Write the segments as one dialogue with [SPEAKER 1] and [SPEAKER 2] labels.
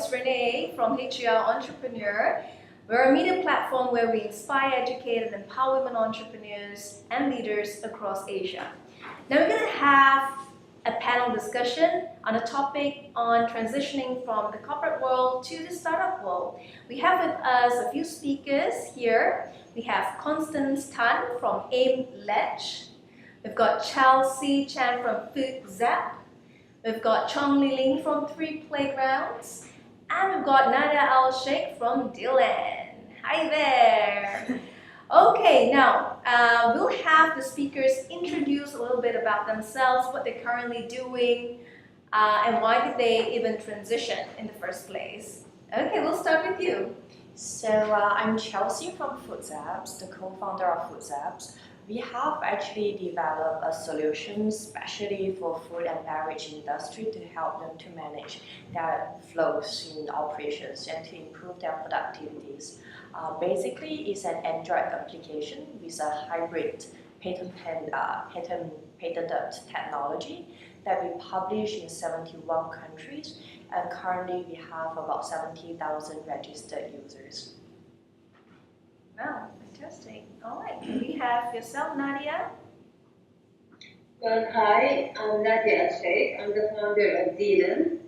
[SPEAKER 1] is Renee from HR Entrepreneur. We're a media platform where we inspire, educate, and empower women entrepreneurs and leaders across Asia. Now we're going to have a panel discussion on a topic on transitioning from the corporate world to the startup world. We have with us a few speakers here. We have Constance Tan from AIM Ledge. We've got Chelsea Chan from Food Zap. We've got Chong Li Ling from 3 Playgrounds. And we've got Nadia Al Sheikh from Dylan. Hi there. Okay, now we'll have the speakers introduce a little bit about themselves, what they're currently doing, and why did they even transition in the first place. Okay, we'll start with you.
[SPEAKER 2] So I'm Chelsea from Food Zaps, the co-founder of Food Zaps. We have actually developed a solution especially for food and beverage industry to help them to manage their flows in operations and to improve their productivities. Basically, it's an Android application with a hybrid patented technology that we publish in 71 countries, and currently we have about 70,000 registered users.
[SPEAKER 1] Wow, fantastic. All right, can we have yourself, Nadia?
[SPEAKER 3] Well, hi, I'm Nadia Al-Sheikh. I'm the founder of Dylan.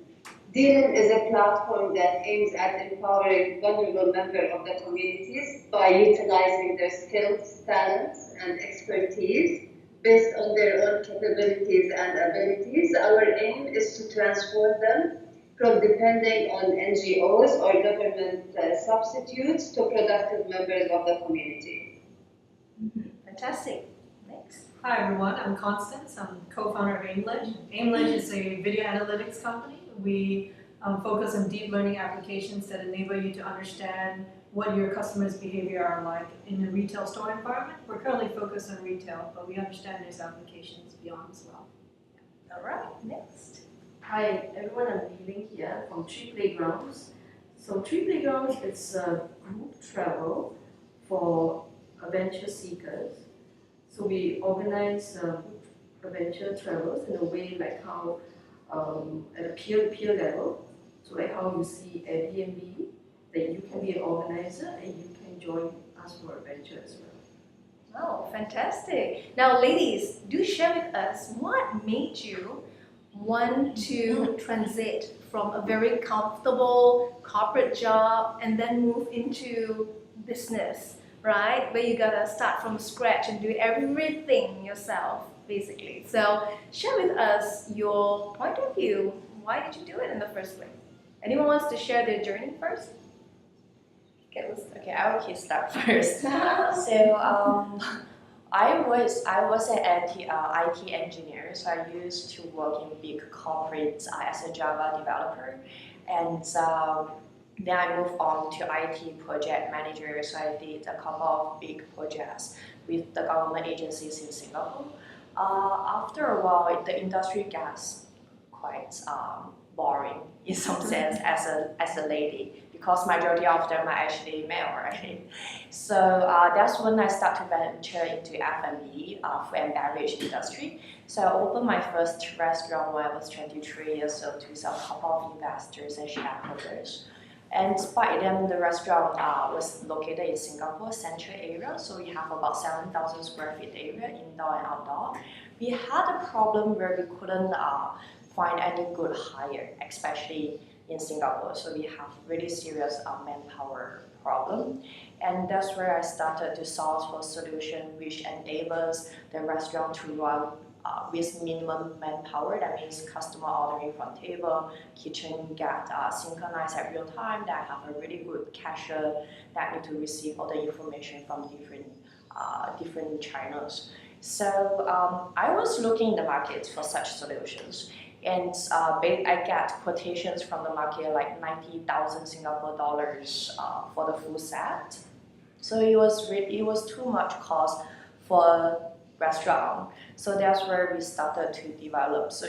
[SPEAKER 3] Dylan is a platform that aims at empowering vulnerable members of the communities by utilizing their skills, talents, and expertise based on their own capabilities and abilities. Our aim is to transform them from depending on NGOs or government substitutes to productive members of the community.
[SPEAKER 1] Fantastic. Next.
[SPEAKER 4] Hi everyone, I'm Constance. I'm co-founder of AimLedge. AimLedge is a video analytics company. We focus on deep learning applications that enable you to understand what your customers' behavior are like in a retail store environment. We're currently focused on retail, but we understand there's applications beyond as well.
[SPEAKER 1] All right, next.
[SPEAKER 5] Hi everyone, I'm Li here from 3 Playgrounds. So 3 Playgrounds is a group travel for adventure seekers. So we organize adventure travels in a way like how at a peer-to-peer level. So like how you see Airbnb, that you can be an organizer and you can join us for adventure as well.
[SPEAKER 1] Oh, fantastic. Now ladies, do share with us what made you want to transit from a very comfortable corporate job and then move into business, right? Where you gotta start from scratch and do everything yourself, basically. So share with us your point of view. Why did you do it in the first place? Anyone wants to share their journey first?
[SPEAKER 2] Okay, I will start first. So I was an IT engineer, so I used to work in big corporates as a Java developer, and then I moved on to IT project manager. So I did a couple of big projects with the government agencies in Singapore. After a while, the industry gets quite boring in some sense as a lady, because majority of them are actually male, right? So that's when I started to venture into F&B, food and beverage industry. So I opened my first restaurant when I was 23 years old with a couple of investors and shareholders. And by then, the restaurant was located in Singapore central area, so we have about 7,000 square feet area, indoor and outdoor. We had a problem where we couldn't find any good hire, especially in Singapore. So we have really serious manpower problem. And that's where I started to solve for a solution which enables the restaurant to run with minimum manpower. That means customer ordering from table, kitchen get synchronized at real time, that I have a really good cashier that need to receive all the information from different channels. So I was looking in the market for such solutions. And I get quotations from the market like 90,000 Singapore dollars for the full set. So it was too much cost for a restaurant. So that's where we started to develop. So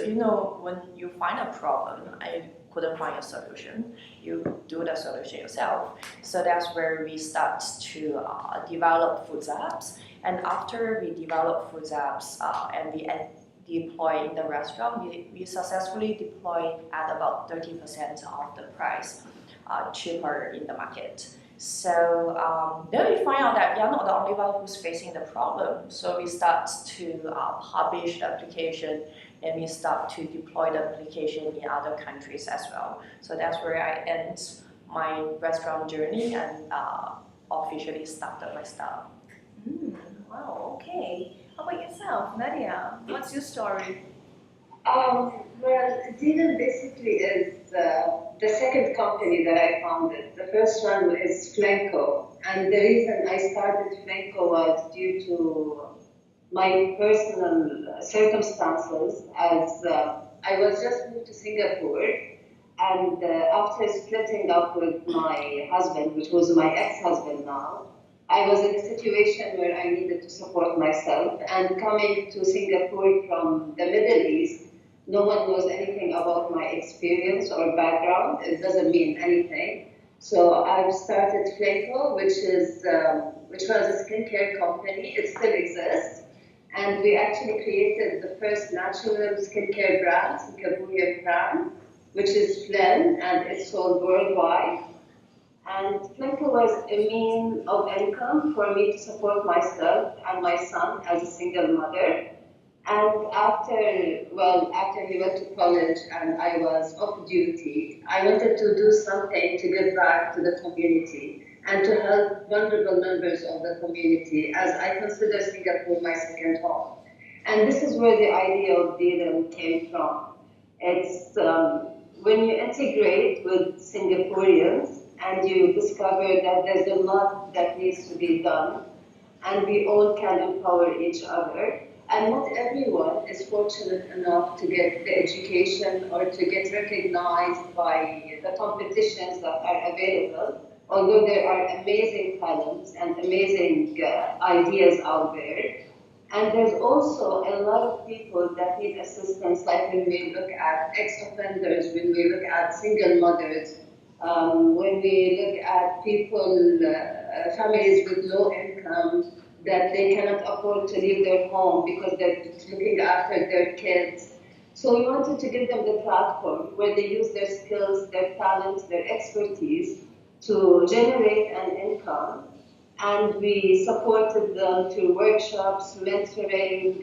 [SPEAKER 2] when you find a problem, I couldn't find a solution. You do the solution yourself. So that's where we start to develop Food Zaps. And after we develop Food Zaps and we deploy in the restaurant, we successfully deploy at about 30% of the price, cheaper in the market. So then we find out that we are not the only one who's facing the problem. So we start to publish the application, and we start to deploy the application in other countries as well. So that's where I end my restaurant journey and officially started my startup.
[SPEAKER 1] Wow, okay. How about yourself, Nadia? What's your story?
[SPEAKER 3] Well, Zealand basically is the second company that I founded. The first one is Flenco, and the reason I started Flenco was due to my personal circumstances. As I was just moved to Singapore, and after splitting up with my husband, which was my ex-husband now, I was in a situation where I needed to support myself. And coming to Singapore from the Middle East, no one knows anything about my experience or background. It doesn't mean anything. So I've started Fleco, which was a skincare company. It still exists. And we actually created the first natural skincare brand, Singaporean brand, which is Flen, and it's sold worldwide. And Flenco was a mean of income for me to support myself and my son as a single mother. And after he went to college and I was off duty, I wanted to do something to give back to the community and to help vulnerable members of the community, as I consider Singapore my second home. And this is where the idea of Deedam came from. It's when you integrate with Singaporeans and you discover that there's a lot that needs to be done, and we all can empower each other. And not everyone is fortunate enough to get the education or to get recognized by the competitions that are available, although there are amazing talents and amazing ideas out there. And there's also a lot of people that need assistance, like when we look at ex-offenders, when we look at single mothers, when we look at people, families with low income, that they cannot afford to leave their home because they're looking after their kids. So we wanted to give them the platform where they use their skills, their talents, their expertise to generate an income. And we supported them through workshops, mentoring,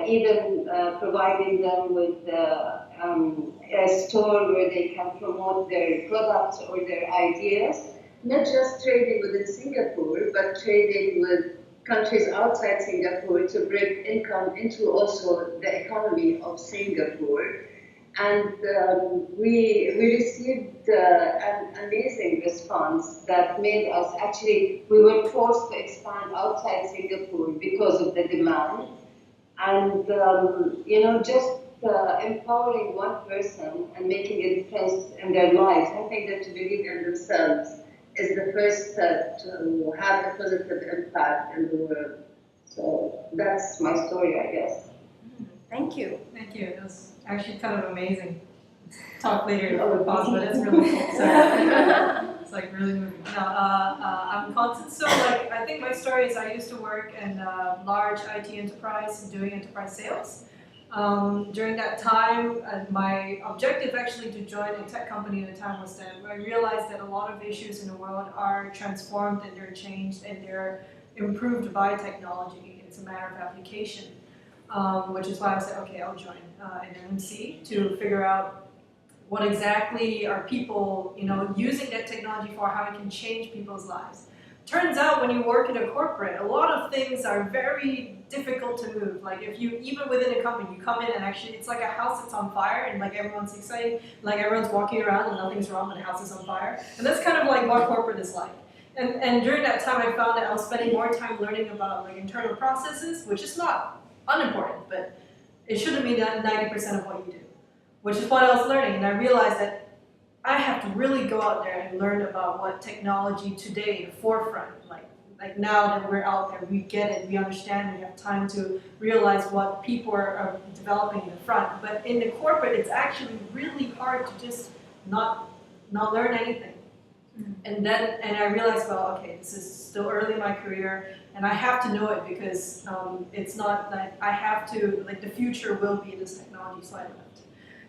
[SPEAKER 3] even providing them with a store where they can promote their products or their ideas. Not just trading within Singapore, but trading with countries outside Singapore to bring income into also the economy of Singapore. And we received an amazing response that made us we were forced to expand outside Singapore because of the demand. And, just empowering one person and making a difference in their lives, I think that to believe in themselves is the first step to have a positive impact in the world. So that's my story, I guess.
[SPEAKER 1] Thank you.
[SPEAKER 4] Thank you. It was actually kind of amazing. Talk later if we pause, but it's really cool. So, it's like really moving. I'm Constance. So I think my story is I used to work in a large IT enterprise doing enterprise sales. During that time, my objective actually to join a tech company at the time was that I realized that a lot of issues in the world are transformed and they're changed and they're improved by technology. It's a matter of application, which is why I said, okay, I'll join an MNC to figure out what exactly are people, using that technology for, how it can change people's lives. Turns out when you work in a corporate, a lot of things are very difficult to move. Like if you, even within a company, you come in and actually it's like a house that's on fire and everyone's excited, everyone's walking around and nothing's wrong but the house is on fire. And that's kind of what corporate is like. And during that time I found that I was spending more time learning about internal processes, which is not unimportant, but it shouldn't be that 90% of what you do, which is what I was learning. And I realized that I have to really go out there and learn about what technology today, the forefront, like now that we're out there, we get it, we understand, we have time to realize what people are developing in the front. But in the corporate, it's actually really hard to just not learn anything. And I realized, well, okay, this is still early in my career, and I have to know it because it's not like I have to, like the future will be this technology, so I left.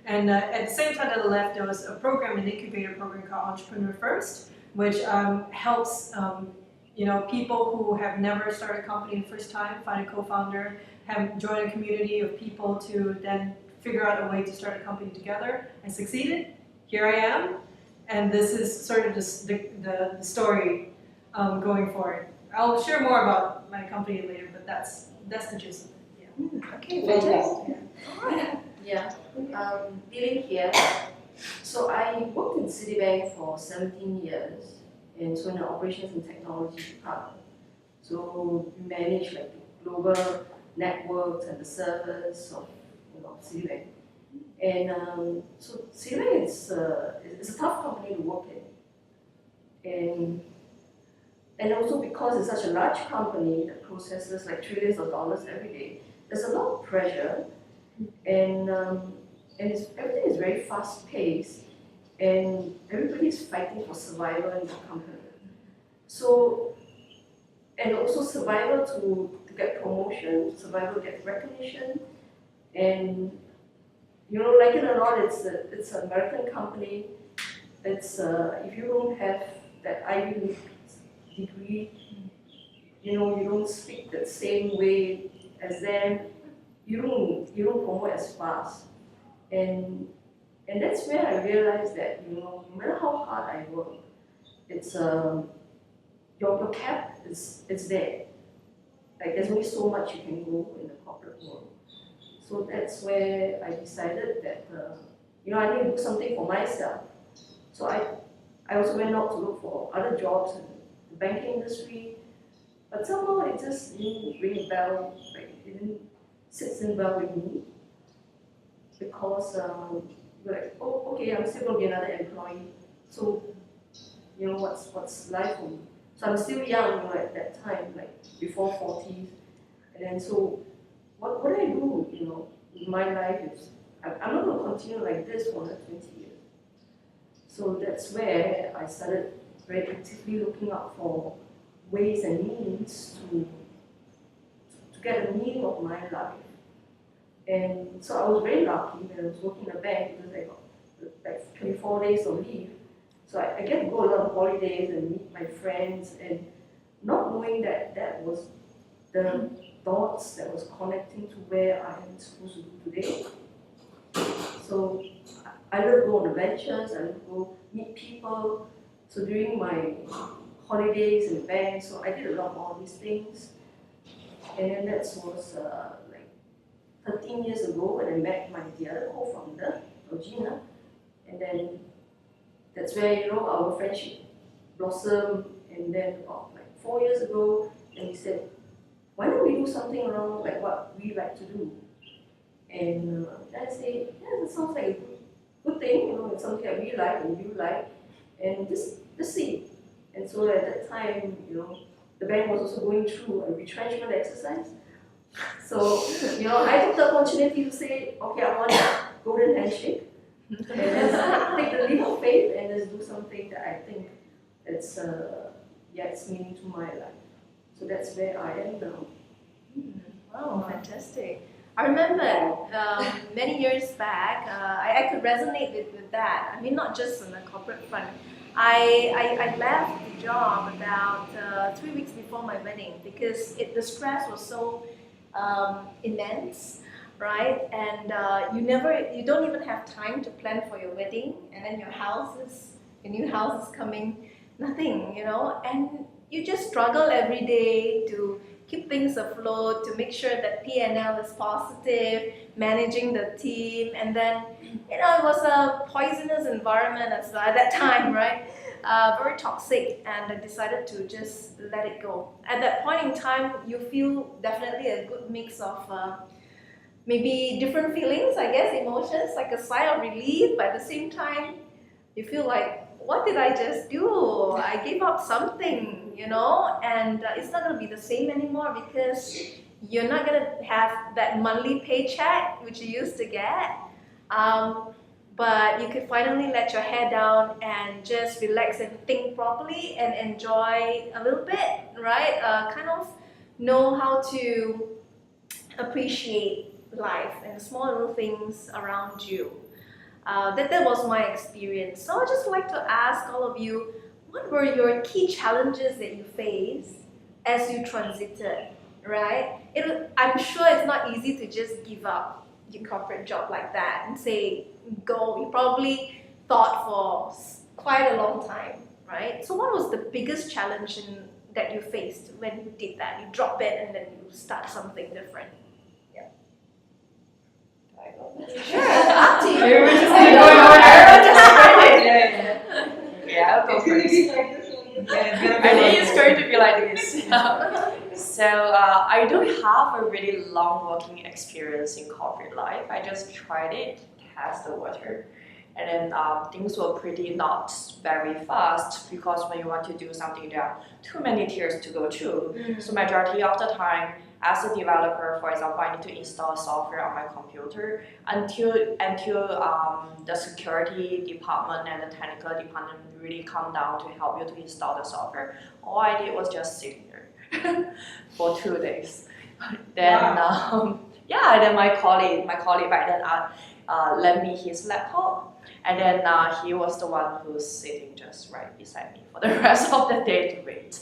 [SPEAKER 4] And at the same time that I left, there was a program, an incubator program called Entrepreneur First, which helps people who have never started a company the first time find a co-founder, have joined a community of people to then figure out a way to start a company together. I succeeded. Here I am. And this is sort of the story going forward. I'll share more about my company later, but that's the gist of it. Yeah.
[SPEAKER 1] Okay,
[SPEAKER 3] Well
[SPEAKER 1] fantastic.
[SPEAKER 3] done.
[SPEAKER 5] Yeah, dealing here. So I worked in Citibank for 17 years, and so in the operations and technology department. So we manage like the global networks and the servers of Citibank. And so Citibank is a tough company to work in, and also because it's such a large company that processes like trillions of dollars every day, there's a lot of pressure, and everything is very fast paced, and everybody is fighting for survival in the company. So, and also survival to get promotion, survival to get recognition, and like it or not, it's an American company. It's if you don't have that Ivy League degree, you don't speak the same way as them. You don't promote as fast, and that's where I realized that no matter how hard I work, it's your cap is there. Like there's only so much you can go in the corporate world. So that's where I decided that I need to do something for myself. So I also went out to look for other jobs in the banking industry, but somehow it just didn't ring a bell. Like it didn't sit in well with me because you're like, oh, okay, I'm still gonna be another employee. So what's life for me? So I'm still young, at that time, like before 40s, and then so. What do I do, in my life is, I'm not going to continue like this for another 20 years. So that's where I started very actively looking out for ways and means to get a meaning of my life. And so I was very lucky when I was working in a bank because I got like 24 days of leave. So I get to go a lot of holidays and meet my friends, and not knowing that was the dots that was connecting to where I am supposed to do today. So I love to go on adventures, I love to go meet people. So during my holidays in the bank, so I did a lot of all these things. And then that was like 13 years ago when I met the other co-founder, Georgina. And then that's where, our friendship blossomed. And then about like 4 years ago, and we said, why don't we do something around like what we like to do? And I say, yeah, that sounds like a good thing, it's something that we like and you like, and just see. And so at that time, the bank was also going through a retrenchment exercise. So, I took the opportunity to say, okay, I want a golden handshake, and let's take the leap of faith and let's do something that I think it's meaning to my life. So that's where I am now.
[SPEAKER 1] Wow, fantastic. I remember many years back, I could resonate with that. I mean, not just on the corporate front. I left the job about 3 weeks before my wedding because the stress was so immense, right? And you don't even have time to plan for your wedding, and then your new house is coming, nothing, and you just struggle every day to keep things afloat, to make sure that P&L is positive, managing the team, and then, it was a poisonous environment as well at that time, right? Very toxic, and I decided to just let it go. At that point in time, you feel definitely a good mix of maybe different feelings, I guess, emotions, like a sigh of relief, but at the same time, you feel like, what did I just do? I gave up something, and it's not going to be the same anymore because you're not going to have that monthly paycheck which you used to get. but you could finally let your hair down and just relax and think properly and enjoy a little bit, right? Kind of know how to appreciate life and the small little things around you. That was my experience. So I'd just like to ask all of you, what were your key challenges that you faced as you transited, right? I'm sure it's not easy to just give up your corporate job like that and say, go. You probably thought for quite a long time, right? So what was the biggest challenge that you faced when you did that? You drop it and then you start something different. Sure, up to you.
[SPEAKER 2] We're just
[SPEAKER 1] I
[SPEAKER 2] gonna
[SPEAKER 1] know.
[SPEAKER 2] go in order.
[SPEAKER 4] Yeah,
[SPEAKER 2] I'll go
[SPEAKER 3] It's gonna
[SPEAKER 2] first.
[SPEAKER 3] be like this one.
[SPEAKER 4] it's gonna
[SPEAKER 2] I
[SPEAKER 4] be
[SPEAKER 2] think
[SPEAKER 4] like-
[SPEAKER 2] it's going to be like this. So I don't have a really long working experience in corporate life. I just tried it, test the water, and then things were pretty not very fast because when you want to do something, there are too many tiers to go through. So majority of the time, as a developer, for example, I need to install software on my computer until the security department and the technical department really come down to help you to install the software. All I did was just sit here for 2 days. Then then my colleague back then lent me his laptop, and then he was the one who's sitting just right beside me for the rest of the day to wait.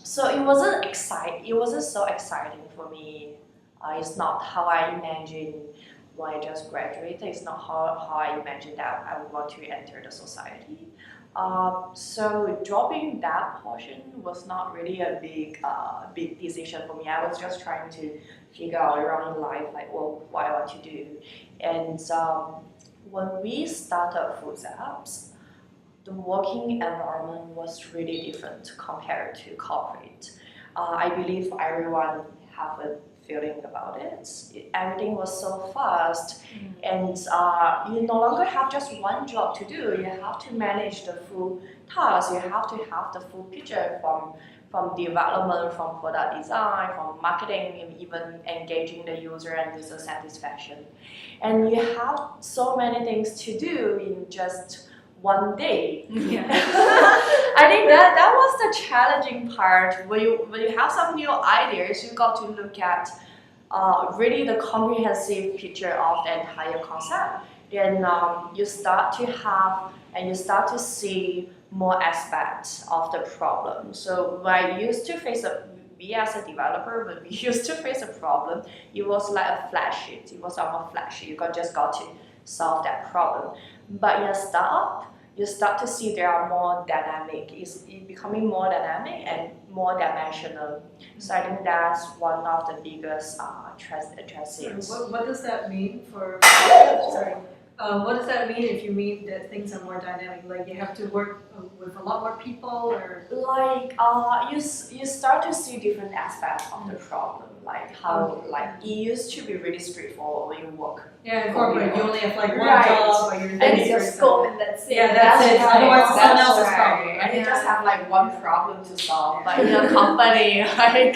[SPEAKER 2] So it wasn't exciting. It wasn't so exciting for me. It's not how I imagined when I just graduated. It's not how I imagined that I would want to enter the society. So dropping that portion was not really a big decision for me. I was just trying to figure out around in life, like, well, what I want to do. And when we started Food Apps, the working environment was really different compared to corporate. I believe everyone have a feeling about it. Everything was so fast, and you no longer have just one job to do. You have to manage the full task. You have to have the full picture from development, from product design, from marketing, and even engaging the user and user satisfaction. And you have so many things to do in just one day. I think that was the challenging part. When you have some new ideas, you got to look at really the comprehensive picture of the entire concept. Then you start to have and you start to see more aspects of the problem. So when I used to face we as a developer, when we used to face a problem, it was like a flat sheet. It was on a flat sheet. You just got to solve that problem. But in a startup, you start to see there are more dynamic. It's becoming more dynamic and more dimensional. So I think that's one of the biggest transitions.
[SPEAKER 4] What does that mean for? Sorry. What does that mean if you mean that things are more dynamic? Like you have to work with a lot more people, or
[SPEAKER 2] Like you start to see different aspects of the problem. Like how it used to be really straightforward when you work.
[SPEAKER 4] yeah, in corporate you only have like one
[SPEAKER 2] Right.
[SPEAKER 4] job, or you're
[SPEAKER 1] That is your scope and that's it.
[SPEAKER 4] Yeah, that's it.
[SPEAKER 2] right.
[SPEAKER 4] Otherwise, it's someone
[SPEAKER 2] That's
[SPEAKER 4] else's
[SPEAKER 2] right.
[SPEAKER 4] problem.
[SPEAKER 2] And you
[SPEAKER 1] Yeah.
[SPEAKER 2] just have like one problem to solve. But in a company, like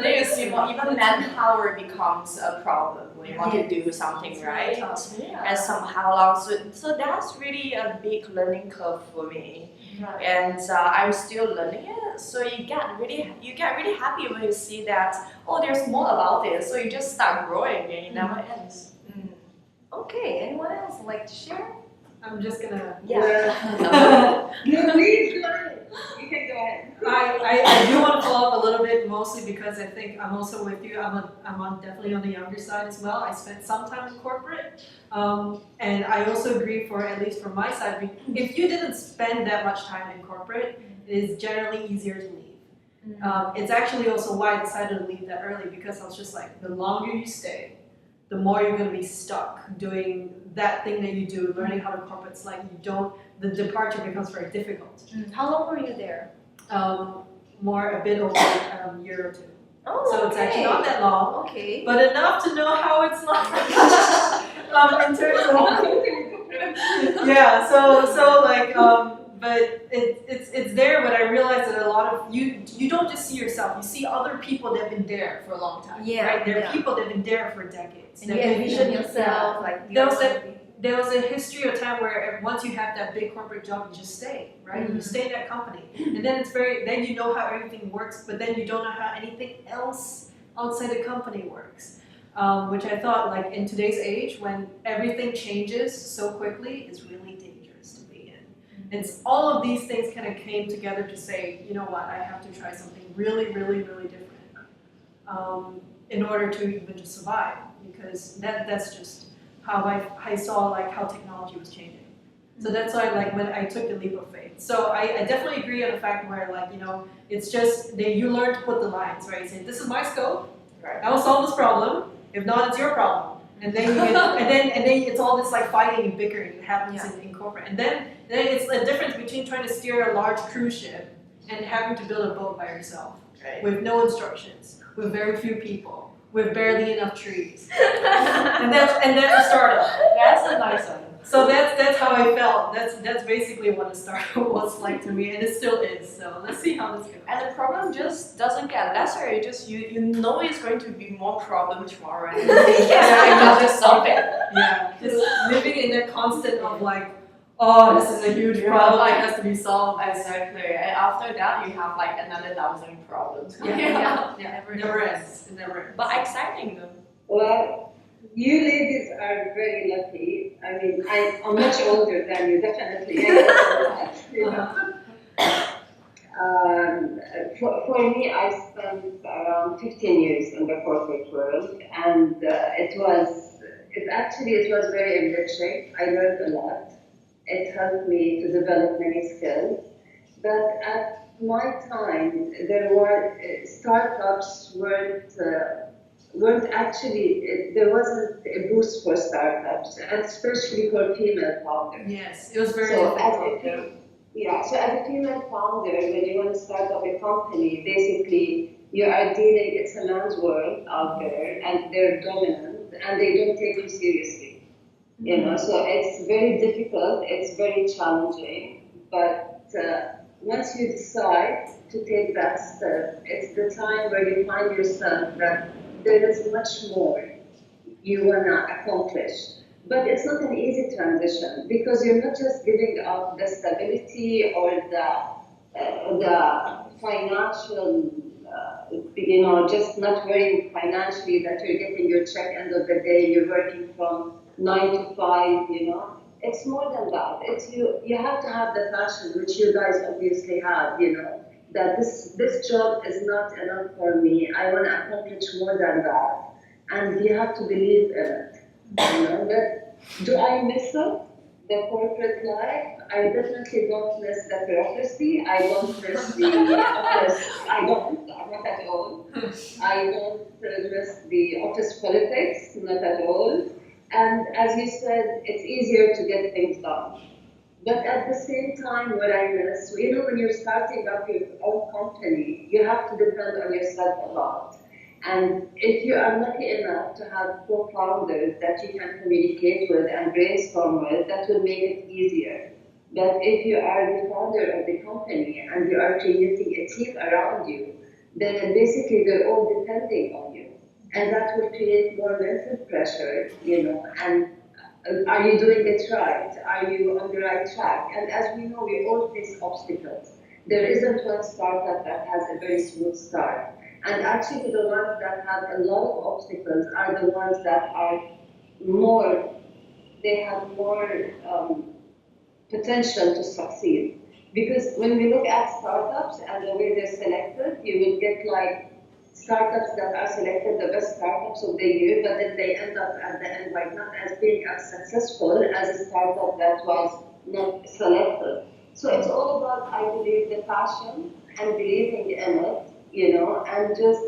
[SPEAKER 2] then you see more, even manpower becomes a problem when you want to do something right. And somehow long. So that's really a big learning curve for me.
[SPEAKER 1] Right.
[SPEAKER 2] And I'm still learning it. So you get really happy when you see that there's more about it. So you just start growing and it never ends.
[SPEAKER 1] Okay, anyone else would like to share?
[SPEAKER 4] I'm just gonna.
[SPEAKER 3] No, please go ahead. You can go ahead.
[SPEAKER 4] I do want to follow up a little bit, mostly because I think I'm also with you. I'm definitely on the younger side as well. I spent some time in corporate, and I also agree at least from my side, if you didn't spend that much time in corporate, it is generally easier to leave. It's actually also why I decided to leave that early, because I was just like, the longer you stay, the more you're going to be stuck doing that thing that you do, learning how to corporate's like the departure becomes very difficult.
[SPEAKER 1] How long were you there?
[SPEAKER 4] A bit over a year or two.
[SPEAKER 1] Oh,
[SPEAKER 4] So it's actually not that long,
[SPEAKER 1] Okay.
[SPEAKER 4] but enough to know how it's like. In terms of yeah, so like but it's there. But I realized that a lot of you don't just see yourself. You see other people that have been there for a long time.
[SPEAKER 1] Yeah,
[SPEAKER 4] right. There are
[SPEAKER 1] yeah.
[SPEAKER 4] people that have been there for decades.
[SPEAKER 1] And you
[SPEAKER 4] that have been-
[SPEAKER 1] envision yourself like
[SPEAKER 4] Those that there was a history of time where once you have that big corporate job, you just stay, right? You stay in that company, and then then you know how everything works, but then you don't know how anything else outside the company works. Which I thought, like in today's age, when everything changes so quickly, is really dangerous to be in. And all of these things kind of came together to say, you know what, I have to try something really, really, really different in order to even just survive, because that's just how I saw like how technology was changing. So that's why like when I took the leap of faith. So I definitely agree on the fact where like, you know, it's just you learn to put the lines, right? You say, this is my scope,
[SPEAKER 2] Right.
[SPEAKER 4] I will solve this problem. If not, it's your problem. And then you get, and then it's all this like fighting and bickering that happens in corporate. And then it's the difference between trying to steer a large cruise ship and having to build a boat by yourself
[SPEAKER 2] Right.
[SPEAKER 4] with no instructions, with very few people, with barely enough trees. and that's a startup.
[SPEAKER 2] That's a nice one.
[SPEAKER 4] So that's how I felt. That's basically what a startup was like to me, and it still is. So let's see how this goes.
[SPEAKER 2] And the problem just doesn't get lesser. It just you know it's going to be more problem tomorrow, and you just solve it.
[SPEAKER 4] Yeah, just living in that constant of like, oh, this is a huge problem, it has to be solved.
[SPEAKER 2] Exactly. And after that, you have like another 1,000 problems.
[SPEAKER 4] Yeah. Never ends. It never ends.
[SPEAKER 2] But exciting though.
[SPEAKER 3] Well, you ladies are very lucky. I mean, I'm much older than you, definitely. You know? For me, I spent around 15 years in the corporate world, and it was very enriching. I learned a lot. It helped me to develop many skills. But at my time, there were startups weren't actually, there wasn't a boost for startups, and especially for female founders.
[SPEAKER 4] Yes, it was very
[SPEAKER 3] So
[SPEAKER 4] difficult.
[SPEAKER 3] so as a female founder, when you want to start up a company, basically you are dealing, it's a man's world out there, and they're dominant, and they don't take you seriously. You know, so it's very difficult, it's very challenging, but once you decide to take that step, it's the time where you find yourself that there is much more you want to accomplish. But it's not an easy transition, because you're not just giving up the stability or the financial, just not worrying financially that you're getting your check end of the day, you're working from 9 to 5, It's more than that. It's you have to have the passion, which you guys obviously have, that this job is not enough for me. I want to accomplish more than that. And you have to believe in it. But do I miss it? The corporate life? I definitely don't miss the bureaucracy. I don't miss the office. Not at all. I don't miss the office politics, not at all. And as you said, it's easier to get things done. But at the same time, what I miss, when you're starting up your own company, you have to depend on yourself a lot. And if you are lucky enough to have co-founders that you can communicate with and brainstorm with, that will make it easier. But if you are the founder of the company and you are creating a team around you, then basically they're all depending on you. And that will create more mental pressure, and are you doing it right? Are you on the right track? And as we know, we all face obstacles. There isn't one startup that has a very smooth start. And actually, the ones that have a lot of obstacles are the ones that they have more potential to succeed. Because when we look at startups and the way they're selected, you will get like startups that are selected the best startups of the year, but then they end up at the end like not as being as successful as a startup that was not selected. So it's all about, I believe, the passion and believing in it, and just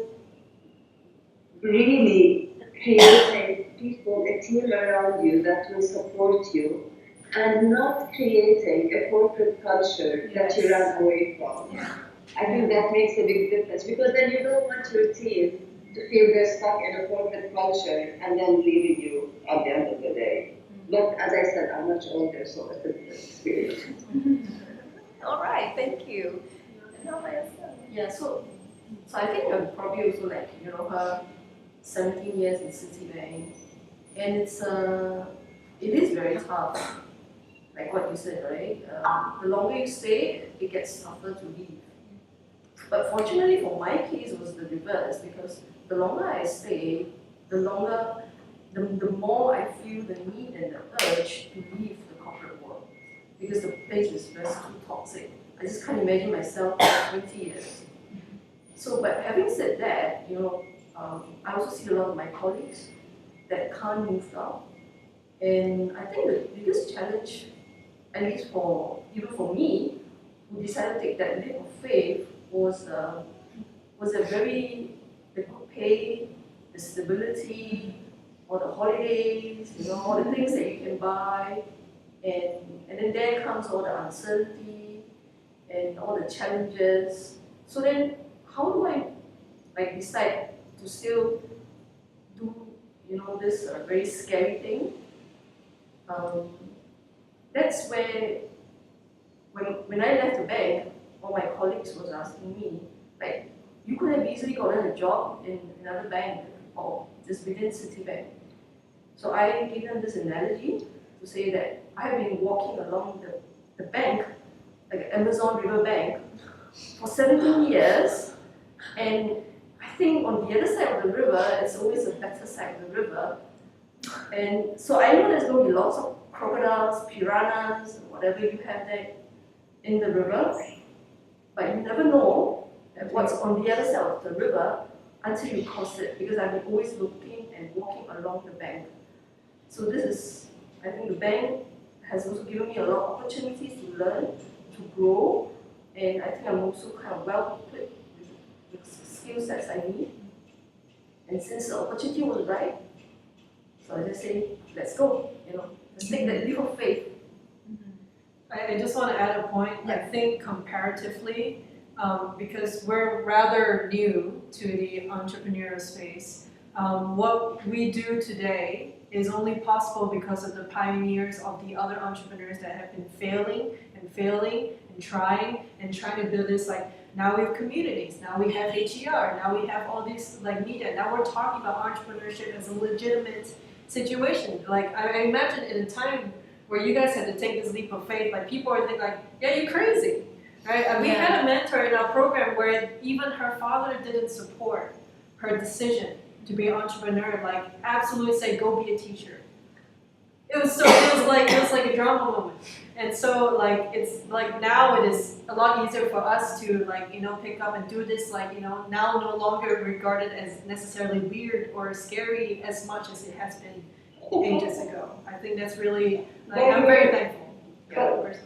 [SPEAKER 3] really creating people, a team around you that will support you, and not creating a corporate culture that you run away from.
[SPEAKER 4] Yeah.
[SPEAKER 3] I think that makes a big difference, because then you don't want your team to feel they're stuck in a corporate culture and then leaving you at the end of the day. But as I said, I'm much older, so it's a different experience.
[SPEAKER 1] All right, thank you.
[SPEAKER 5] Yeah, so I think probably also her 17 years in Citibank, and it is very tough. Like what you said, right? The longer you stay, it gets tougher to leave. But fortunately for my case, it was the reverse because the longer I stay, the more I feel the need and the urge to leave the corporate world because the place is just too toxic. I just can't imagine myself for 20 years. So, but having said that, I also see a lot of my colleagues that can't move out. And I think the biggest challenge, at least even for me, who decided to take that leap of faith, was a very the good pay, the stability, all the holidays, all the things that you can buy, and then there comes all the uncertainty and all the challenges. So then, how do I decide to still do this very scary thing? That's where when I left the bank, all my colleagues was asking me, like, you could have easily gotten a job in another bank or just within Citibank. So I gave them this analogy to say that I've been walking along the bank, like Amazon River Bank, for 17 years, and I think on the other side of the river, it's always a better side of the river. And so I know there's going to be lots of crocodiles, piranhas, whatever you have there in the river, but you never know what's on the other side of the river until you cross it, because I've been always looking and walking along the bank. So I think the bank has also given me a lot of opportunities to learn, to grow, and I think I'm also kind of well equipped with the skill sets I need. And since the opportunity was right, so I just say, let's go, let's take that leap of faith.
[SPEAKER 4] I just want to add a point. I think comparatively, because we're rather new to the entrepreneurial space, what we do today is only possible because of the pioneers of the other entrepreneurs that have been failing and trying to build this. Like, now we have communities, now we have HER, now we have all these media. Now we're talking about entrepreneurship as a legitimate situation. Like, I imagine in a time where you guys had to take this leap of faith, people are thinking yeah, you're crazy, right? And we had a mentor in our program where even her father didn't support her decision to be an entrepreneur, absolutely say, go be a teacher. It was like a drama moment. And so it's now it is a lot easier for us to pick up and do this now no longer regarded as necessarily weird or scary as much as it has been ages ago. I think that's really I'm very thankful. Personally.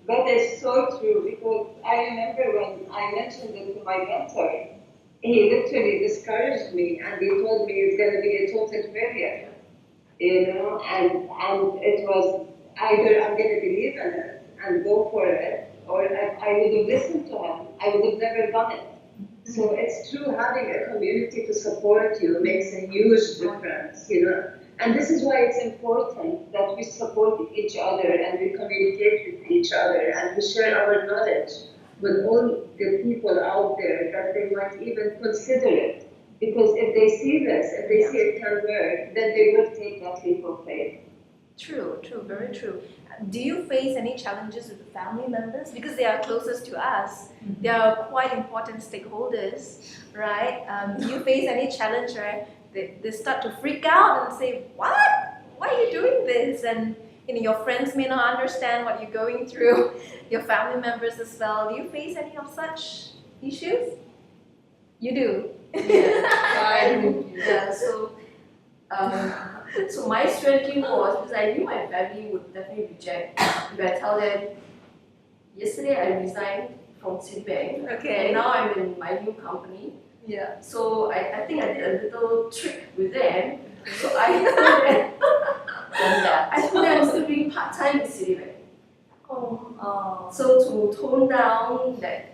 [SPEAKER 3] That is so true, because I remember when I mentioned it to my mentor, he literally discouraged me and he told me it's going to be a total failure, and it was either I'm going to believe in it and go for it, or if I would have listened to him, I would have never done it. So it's true, having a community to support you makes a huge difference, And this is why it's important that we support each other and we communicate with each other and we share our knowledge with all the people out there that they might even consider it. Because if they see this, if they see it can work, then they will take that leap of faith.
[SPEAKER 1] True, very true. Do you face any challenges with the family members? Because they are closest to us. They are quite important stakeholders, right? Do you face any challenge where they start to freak out and say, what? Why are you doing this? And your friends may not understand what you're going through, your family members as well. Do you face any of such issues? You do?
[SPEAKER 5] Yeah, so my strategy was, because I knew my family would definitely reject if I tell them, yesterday I resigned from Citibank, and now I'm in my new company.
[SPEAKER 1] Yeah.
[SPEAKER 5] So I think I did a little trick with them. So I told them, I'm still doing part-time in Citibank. So to tone down that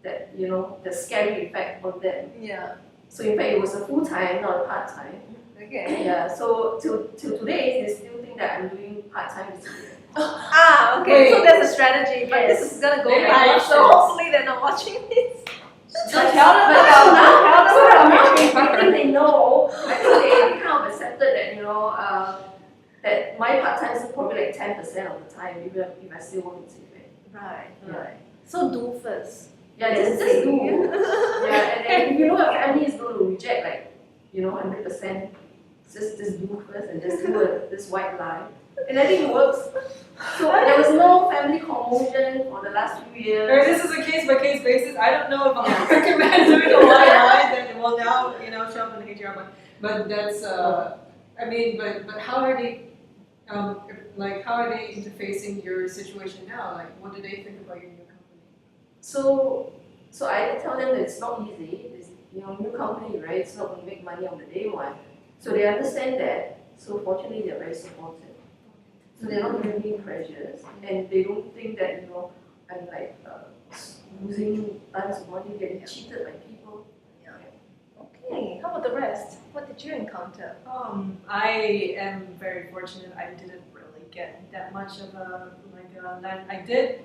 [SPEAKER 5] the scary effect on them.
[SPEAKER 1] Yeah.
[SPEAKER 5] So in fact it was a full-time, not a part-time.
[SPEAKER 1] Okay.
[SPEAKER 5] Yeah. So till today they still think that I'm doing part-time in Citibank.
[SPEAKER 1] Okay. So there's a strategy, but this is gonna go viral. So hopefully they're not watching this.
[SPEAKER 5] Tell them I think they know. I think they kind of accepted that, that that my part-time is probably like 10% of the time, even if I still work in CFA.
[SPEAKER 1] Right,
[SPEAKER 5] Yeah.
[SPEAKER 1] right. So do first.
[SPEAKER 5] Yeah, just do. Yeah, and if you know your family is going to reject, like, 100%, just do first and just do this white lie. And I think it works. So there was no family commotion for the last few years.
[SPEAKER 4] This is a case-by-case basis. I don't know if I recommend doing a white lie that will now, show up in the HR, but that's, but how are they, how are they interfacing your situation now? Like, what do they think about your new company?
[SPEAKER 5] So I tell them that it's not easy. This, new company, right? It's not going to make money on the day one. So they understand that. So fortunately, they're very supportive. So they're not giving me pressures, and they don't think that I'm like losing tons of money, getting cheated by people.
[SPEAKER 1] Okay, how about the rest? What did you encounter?
[SPEAKER 4] I am very fortunate. I didn't really get that much of land. I did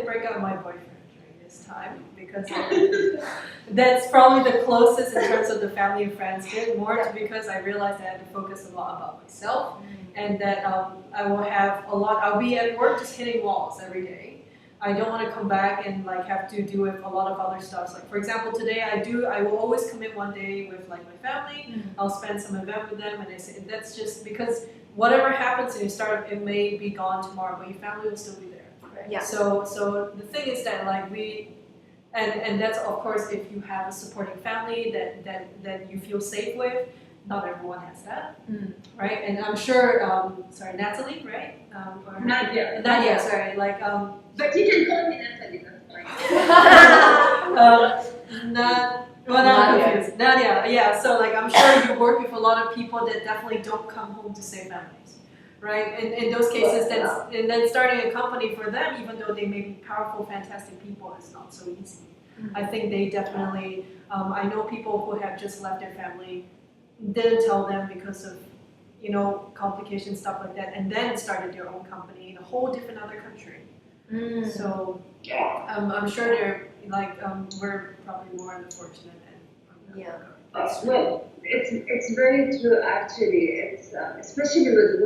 [SPEAKER 4] break up with my boyfriend during this time because that's probably the closest in terms of the family and friends did. Because I realized I had to focus a lot about myself, and that I'll be at work just hitting walls every day. I don't want to come back and have to do with a lot of other stuff. Like, for example, today I will always commit one day with my family. I'll spend some event with them, and I say that's just because whatever happens in your startup, it may be gone tomorrow, but your family will still be there. Right?
[SPEAKER 1] Yeah.
[SPEAKER 4] So the thing is that and that's of course if you have a supporting family that you feel safe with. Not everyone has that, right? And I'm sure, Natalie, right? Nadia, sorry,
[SPEAKER 3] But you can call me Natalie, that's fine.
[SPEAKER 4] I'm confused. Nadia, yeah. So I'm sure you work with a lot of people that definitely don't come home to save families, right? And in those cases, and then starting a company for them, even though they may be powerful, fantastic people, is not so easy. I think they definitely. I know people who have just left their family, didn't tell them because of complications, stuff like that, and then started their own company in a whole different other country. So I'm sure they're we're probably more unfortunate.
[SPEAKER 3] Well, it's very true actually. It's especially with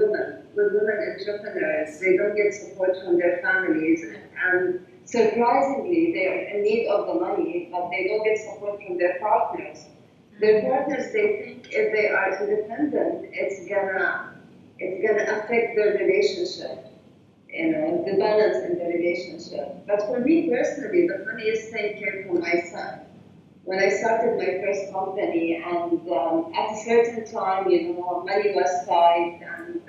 [SPEAKER 3] women entrepreneurs, they don't get support from their families, and surprisingly, they are in need of the money, but they don't get support from their partners. Their partners, they think if they are independent, it's gonna affect their relationship, the balance in the relationship. But for me personally, the funniest thing came from my son. When I started my first company, and at a certain time, money was tight, and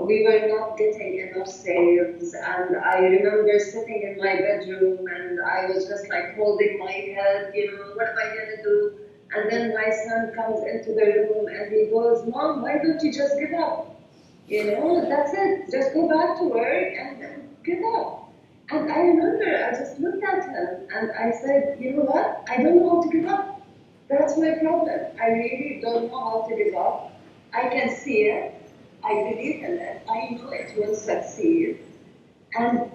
[SPEAKER 3] we were not getting enough sales. And I remember sitting in my bedroom, and I was just holding my head, what am I gonna do? And then my son comes into the room and he goes, "Mom, why don't you just give up? That's it. Just go back to work and give up." And I remember I just looked at him and I said, "You know what? I don't know how to give up. That's my problem. I really don't know how to give up. I can see it. I believe in it. I know it will succeed." And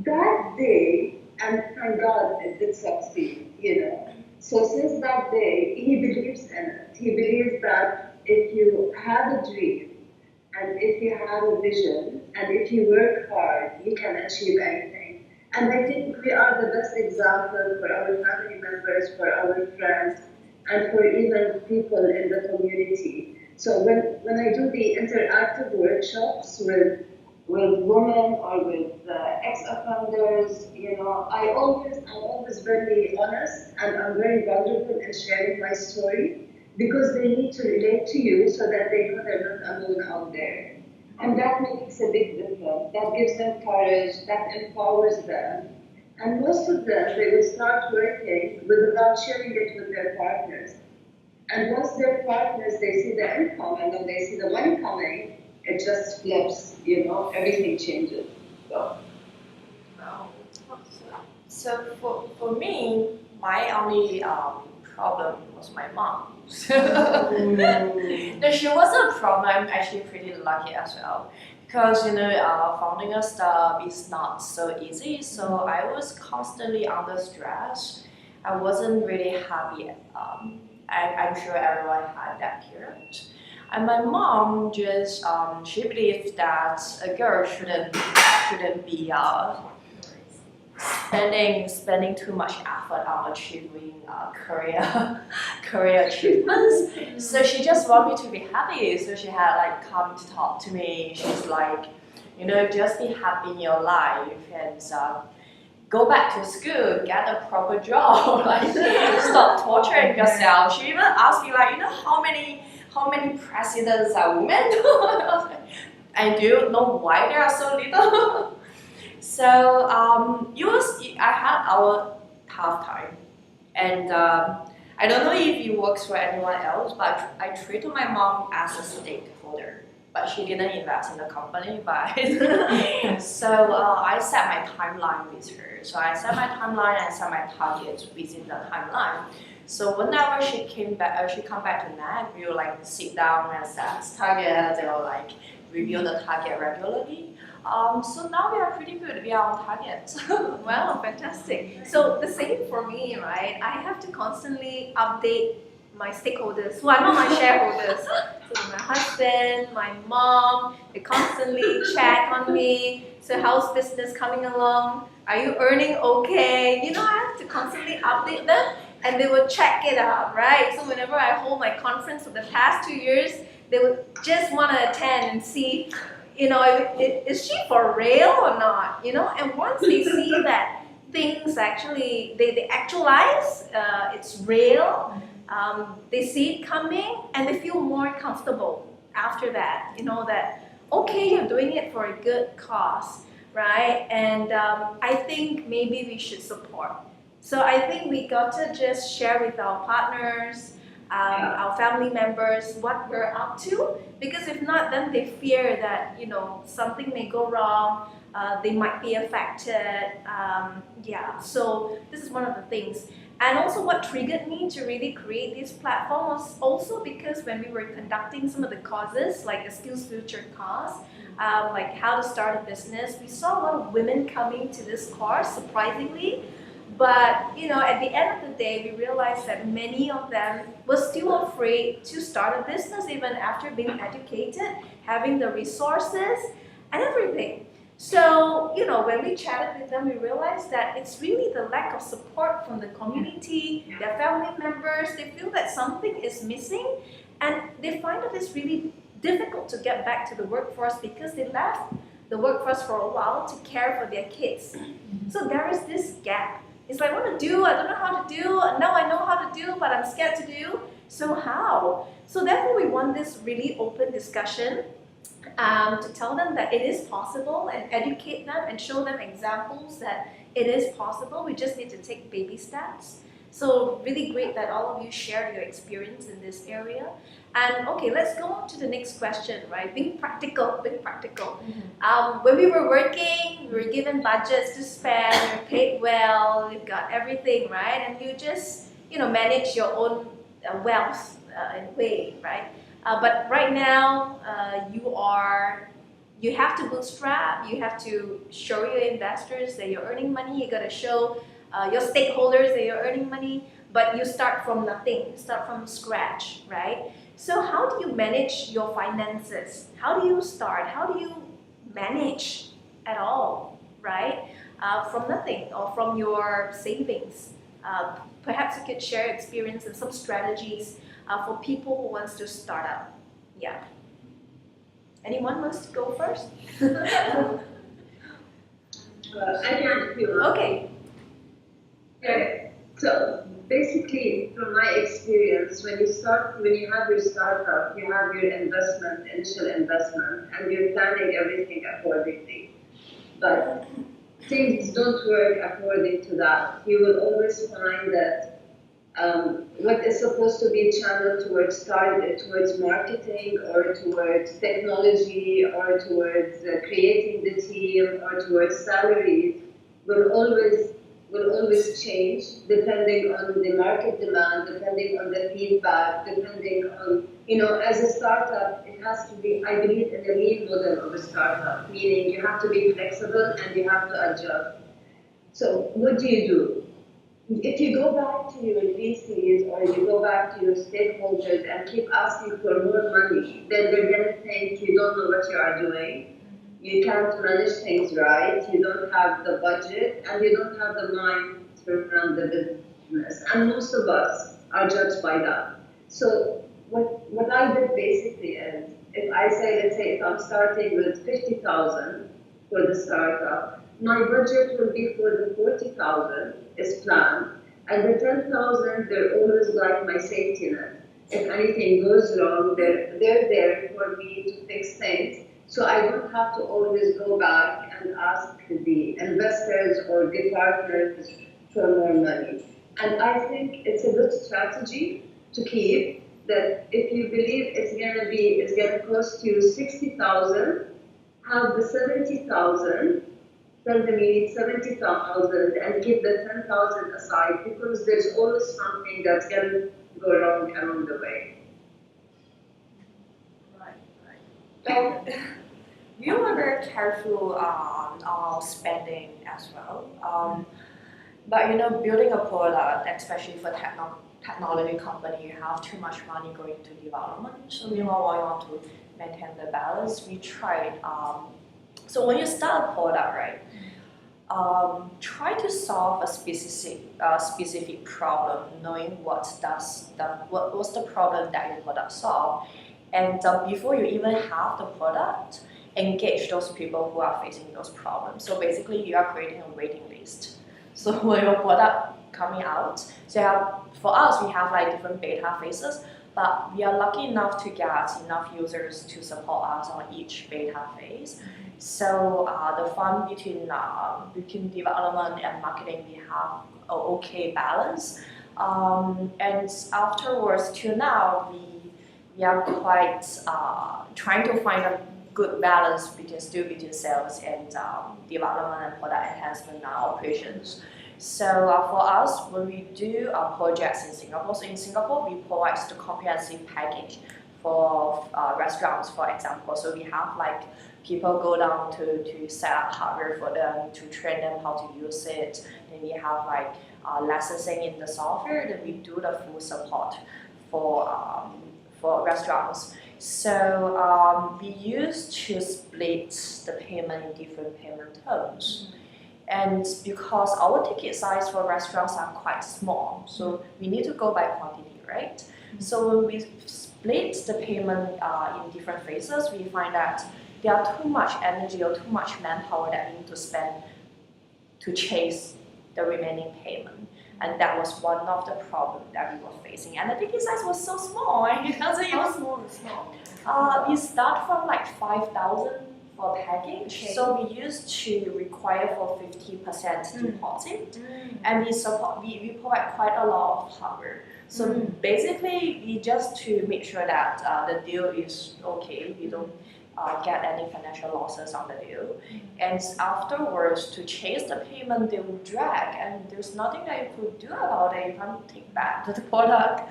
[SPEAKER 3] that day, and thank God it did succeed. So since that day, he believes in it. He believes that if you have a dream, and if you have a vision, and if you work hard, you can achieve anything. And I think we are the best example for our family members, for our friends, and for even people in the community. So when I do the interactive workshops with women or with ex-offenders, I'm always very honest, and I'm very vulnerable in sharing my story, because they need to relate to you so that they know they're not alone out there. And that makes a big difference. That gives them courage, that empowers them. And most of them, they will start working without sharing it with their partners. And once their partners, they see the income, and then they see the money coming, it just flips, everything changes. So.
[SPEAKER 2] So for me, my only problem was my mom. No, she wasn't a problem. I'm actually pretty lucky as well, because founding a startup is not so easy. So I was constantly under stress. I wasn't really happy. I'm sure everyone had that period. And my mom just she believes that a girl shouldn't be spending too much effort on achieving career achievements. So she just want me to be happy. So she had like come to talk to me. She's like, just be happy in your life and go back to school, get a proper job, like stop torturing yourself. She even asked me like, how many presidents are women? And do you know why there are so little? So I had our tough time, and I don't know if it works for anyone else, but I treated my mom as a stakeholder, but she didn't invest in the company. But so I set my timeline with her. So I set my timeline and set my targets within the timeline. So whenever she come back to NAC, we will like sit down and set targets, like review the target regularly. So now we are pretty good. We are on target.
[SPEAKER 1] Wow, fantastic. So the same for me, right? I have to constantly update my stakeholders who are not my shareholders. So my husband, my mom, they constantly check on me. So how's business coming along? Are you earning okay? I have to constantly update them and they will check it out, right? So whenever I hold my conference for the past 2 years, they would just want to attend and see, is she for real or not? And once they see that things actually, they actualize, it's real, they see it coming and they feel more comfortable after that, that, okay, you're doing it for a good cause, right? And I think maybe we should support. So I think we got to just share with our partners, our family members, what we're up to, because if not, then they fear that something may go wrong, they might be affected. So this is one of the things. And also what triggered me to really create this platform was also because when we were conducting some of the courses, like the Skills Future course, like how to start a business, we saw a lot of women coming to this course, surprisingly. But at the end of the day, we realized that many of them were still afraid to start a business even after being educated, having the resources and everything. So, when we chatted with them, we realized that it's really the lack of support from the community, their family members. They feel that something is missing and they find that it's really difficult to get back to the workforce because they left the workforce for a while to care for their kids. So there is this gap. It's like, I want to do, I don't know how to do, now I know how to do, but I'm scared to do, so how? So therefore we want this really open discussion to tell them that it is possible and educate them and show them examples that it is possible. We just need to take baby steps. So really great that all of you shared your experience in this area. And okay, let's go on to the next question, right? Being practical. When we were working, we were given budgets to spend, we were paid well, you've got everything, right? And you just, manage your own wealth in a way, right? But right now, you have to bootstrap, you have to show your investors that you're earning money, you got to show your stakeholders that you're earning money, but you start from nothing, start from scratch, right? So how do you manage your finances? How do you start? How do you manage at all, right? From nothing or from your savings. Perhaps you could share experience and some strategies for people who wants to start up. Yeah. Anyone wants to go first?
[SPEAKER 3] I can do.
[SPEAKER 1] Okay.
[SPEAKER 3] Okay. So basically, from my experience, when you have your startup, you have your initial investment, and you're planning everything accordingly. But things don't work according to that. You will always find that what is supposed to be channeled towards marketing or towards technology or towards creating the team or towards salaries will always change depending on the market demand, depending on the feedback, depending on, as a startup, it has to be, I believe in the lean model of a startup, meaning you have to be flexible and you have to adjust. So what do? if you go back to your VCs or you go back to your stakeholders and keep asking for more money, then they're going to think you don't know what you are doing, you can't manage things right, you don't have the budget, and you don't have the mind to run the business. And most of us are judged by that. So what I did basically is, if I say, let's say if I'm starting with 50,000 for the startup, my budget will be for the 40,000 is planned, and the 10,000 they're always like my safety net. If anything goes wrong, they're there for me to fix things. So I don't have to always go back and ask the investors or the partners for more money. And I think it's a good strategy to keep that if you believe it's gonna cost you 60,000, have the 70,000, tell them you need 70,000 and keep the 10,000 aside because there's always something that's gonna go wrong along the way.
[SPEAKER 2] So, we were very careful on our spending as well. But building a product, especially for technology company, you have too much money going to development. So we want to maintain the balance. We tried. So when you start a product, right, try to solve a specific problem, knowing what's the problem that your product solve, and before you even have the product, engage those people who are facing those problems. So basically, you are creating a waiting list. So when your product coming out, for us, we have like different beta phases, but we are lucky enough to get enough users to support us on each beta phase. So the fun between development and marketing, we have an okay balance. And afterwards, till now, we are quite trying to find a good balance between sales and development and product enhancement and operations. So for us, when we do projects in Singapore, so in Singapore we provide the comprehensive package for restaurants, for example. So we have like people go down to set up hardware for them, to train them how to use it. Then we have like licensing in the software. Then we do the full support for restaurants. So we used to split the payment in different payment terms. And because our ticket size for restaurants are quite small, so we need to go by quantity, right? So when we split the payment in different phases, we find that there are too much energy or too much manpower that we need to spend to chase the remaining payment. And that was one of the problems that we were facing. And the ticket size was so small, right? It doesn't even small. We start from like 5,000 for package. Okay. So we used to require for 50% deposit. And we provide quite a lot of hardware. So basically, we just to make sure that the deal is okay, we don't get any financial losses on the deal. And afterwards, to chase the payment, they will drag, and there's nothing that you could do about it. You can't take back the product,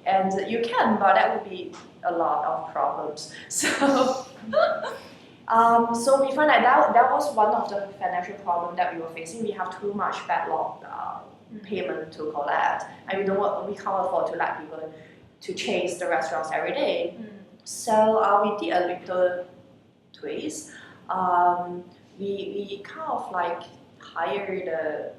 [SPEAKER 2] and you can, but that would be a lot of problems. So, so we find that was one of the financial problems that we were facing. We have too much backlog payment to collect, and we can't afford to let people to chase the restaurants every day. So we did a little twist. We kind of like higher the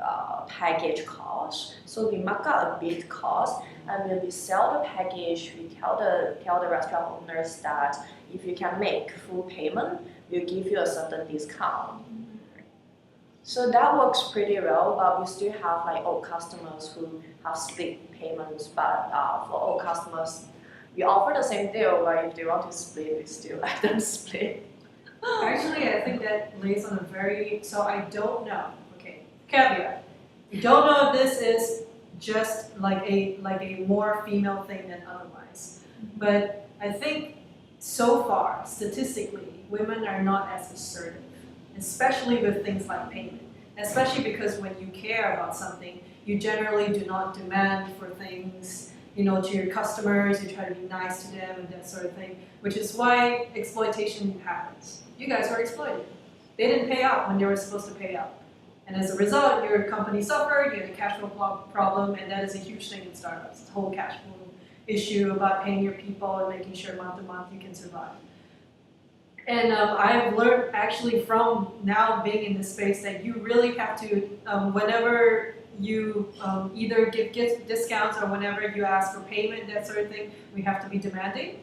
[SPEAKER 2] package cost. So we mark up a bit cost, and when we sell the package, we tell the restaurant owners that if you can make full payment, we'll give you a certain discount. So that works pretty well, but we still have like old customers who have split payments. But for old customers, we offer the same deal, but if they want to split, we still let them split.
[SPEAKER 4] Actually, I think that lays on a very, so I don't know, okay, caveat. I don't know if this is just like a more female thing than otherwise. But I think so far, statistically, women are not as assertive, especially with things like payment. Especially because when you care about something, you generally do not demand for things, to your customers, you try to be nice to them and that sort of thing, which is why exploitation happens. You guys were exploited. They didn't pay out when they were supposed to pay out. And as a result, your company suffered, you had a cash flow problem, and that is a huge thing in startups. The whole cash flow issue about paying your people and making sure month to month you can survive. And I've learned actually from now being in this space that you really have to, whenever you either give discounts or whenever you ask for payment, that sort of thing, we have to be demanding,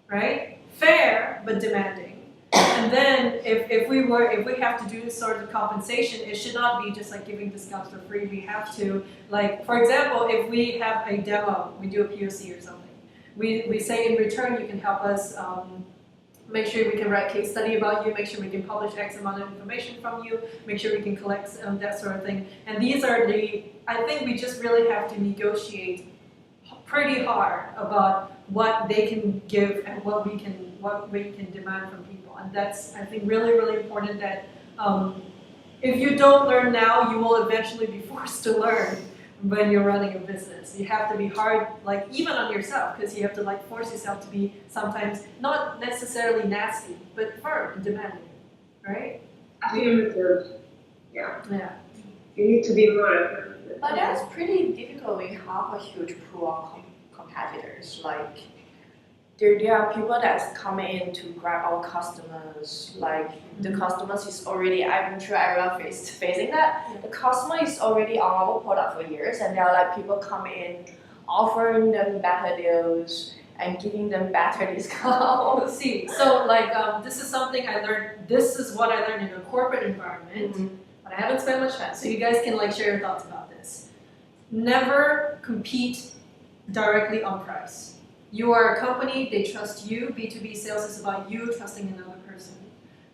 [SPEAKER 4] right? Fair, but demanding. And then if we have to do this sort of compensation, it should not be just like giving discounts for free. We have to, like, for example, if we have a demo, we do a POC or something, we say in return you can help us make sure we can write a case study about you, make sure we can publish X amount of information from you, make sure we can collect that sort of thing. And these are I think we just really have to negotiate pretty hard about what they can give and what we can demand from people. And that's, I think, really, really important that if you don't learn now, you will eventually be forced to learn when you're running a business. You have to be hard, like even on yourself, because you have to like force yourself to be sometimes not necessarily nasty, but firm and demanding, right?
[SPEAKER 3] Affirmative. Yeah.
[SPEAKER 4] Yeah.
[SPEAKER 3] You need to be more affirmative.
[SPEAKER 2] But that's pretty difficult when you have a huge pool of competitors. Like there are people that's coming in to grab our customers. Like the customers is already, I'm sure everyone facing that. The customer is already on our product for years, and there are like people coming in, offering them better deals and giving them better discounts.
[SPEAKER 4] See, so like this is something I learned. This is what I learned in a corporate environment, but I haven't spent much time. So you guys can like share your thoughts about this. Never compete directly on price. You are a company, they trust you. B2B sales is about you trusting another person,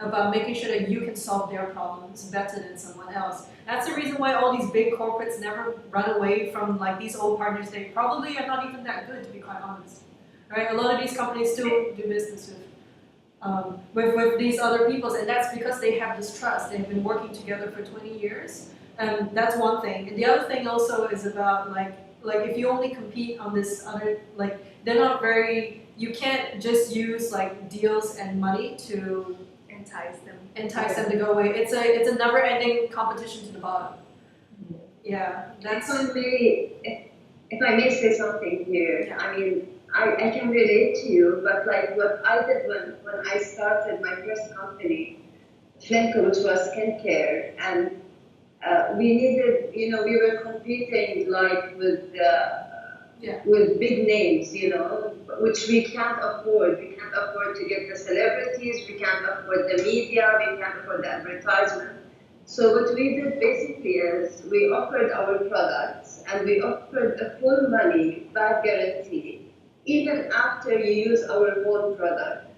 [SPEAKER 4] about making sure that you can solve their problems better than someone else. That's the reason why all these big corporates never run away from like these old partners. They probably are not even that good, to be quite honest. Right? A lot of these companies still do business with these other peoples, and that's because they have this trust. They've been working together for 20 years, and that's one thing. And the other thing also is about like if you only compete on this other, like they're not very, you can't just use like deals and money to entice them to go away. It's a never-ending competition to the bottom. Yeah, that's.
[SPEAKER 3] If I may say something here,
[SPEAKER 4] Yeah.
[SPEAKER 3] I mean, I can relate to you, but like what I did when I started my first company, Flenco, which was skincare, and we needed, we were competing like with big names, which we can't afford. We can't afford to get the celebrities, we can't afford the media, we can't afford the advertisement. So what we did basically is we offered our products and we offered a full money back guarantee, even after you use our whole product.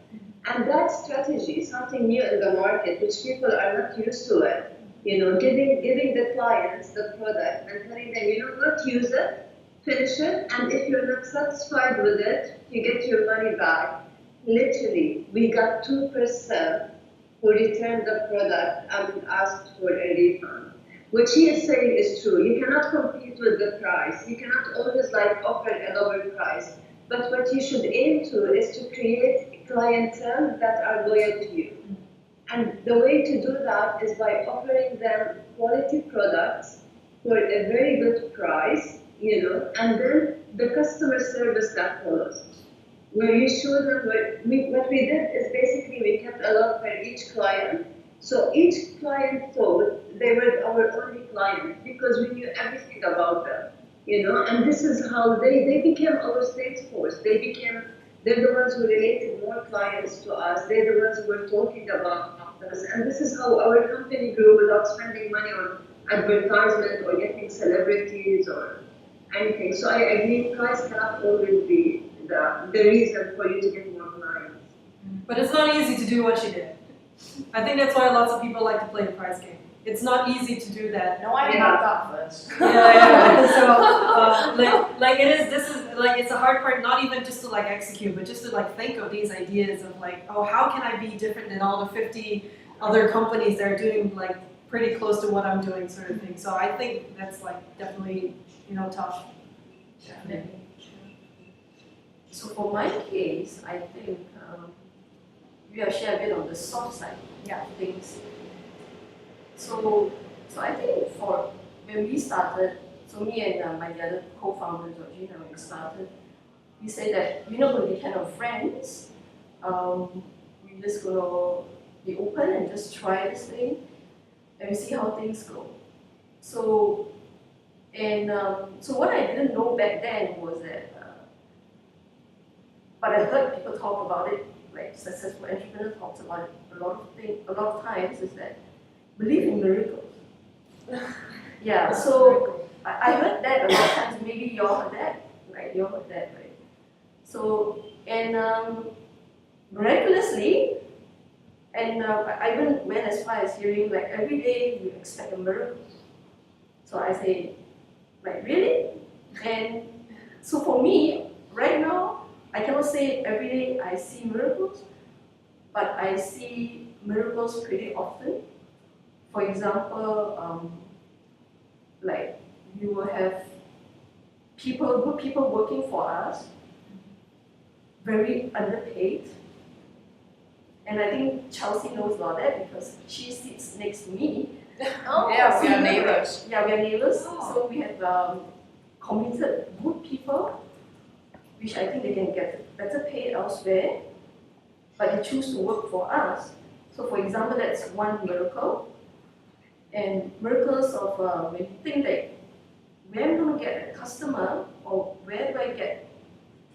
[SPEAKER 3] And that strategy is something new in the market, which people are not used to it. Giving the clients the product and telling them, what, use it, finish it, and if you're not satisfied with it, you get your money back. Literally, we got 2% who returned the product and asked for a refund. What she is saying is true. You cannot compete with the price. You cannot always offer a lower price. But what you should aim to is to create clientele that are loyal to you. And the way to do that is by offering them quality products for a very good price, and then the customer service that follows, where you show them what we did is basically we kept a lot for each client. So each client thought they were our only client because we knew everything about them, and this is how they became our sales force. They're the ones who related more clients to us. They're the ones who were talking about us. And this is how our company grew without spending money on advertisement or getting celebrities or anything. So I agree, price cannot always be the reason for you to get more clients.
[SPEAKER 4] But it's not easy to do what she did. I think that's why lots of people like to play the price game. It's not easy to do that.
[SPEAKER 2] No, I got that first.
[SPEAKER 4] Yeah. So, this is it's a hard part, not even just to execute, but just to think of these ideas of how can I be different than all the 50 other companies that are doing pretty close to what I'm doing, sort of thing. So I think that's definitely tough.
[SPEAKER 5] Definitely. So for my case, I think we have shared a bit on the soft side of things. So So I think for when we started, so me and my other co-founder Georgina, when we started, we said that we're not going to be kind of friends. We're just going to be open and just try this thing, and we see how things go. So, so what I didn't know back then was that, but I heard people talk about it, like successful entrepreneurs talks about it a lot of times, is that believe in miracles. Yeah, so I heard that a lot of times. Maybe you all heard that, right? You all heard that, right? So, and miraculously, and I even went as far as hearing like every day you expect a miracle. So I say, like really? And so for me, right now, I cannot say every day I see miracles, but I see miracles pretty often. For example, like you will have good people working for us, very underpaid. And I think Chelsea knows about that because she sits next to me.
[SPEAKER 1] Oh,
[SPEAKER 2] Yeah, we
[SPEAKER 1] so
[SPEAKER 2] are
[SPEAKER 1] you-
[SPEAKER 2] neighbors.
[SPEAKER 5] Yeah, we are neighbors,
[SPEAKER 1] Oh.
[SPEAKER 5] so we have committed good people, which I think they can get better paid elsewhere, but they choose to work for us. So for example, that's one miracle. And miracles of when you think that where am I going to get a customer, or where do I get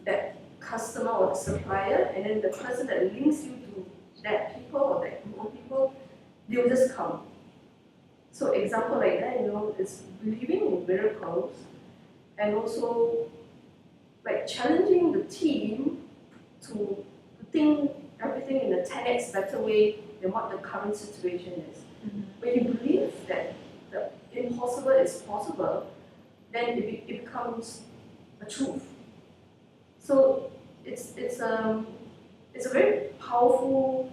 [SPEAKER 5] that customer or the supplier, and then the person that links you to that people or that group of people, they will just come. So example like that, is believing in miracles, and also like challenging the team to think everything in a 10x better way than what the current situation is. When you believe that the impossible is possible, then it becomes a truth. So it's a very powerful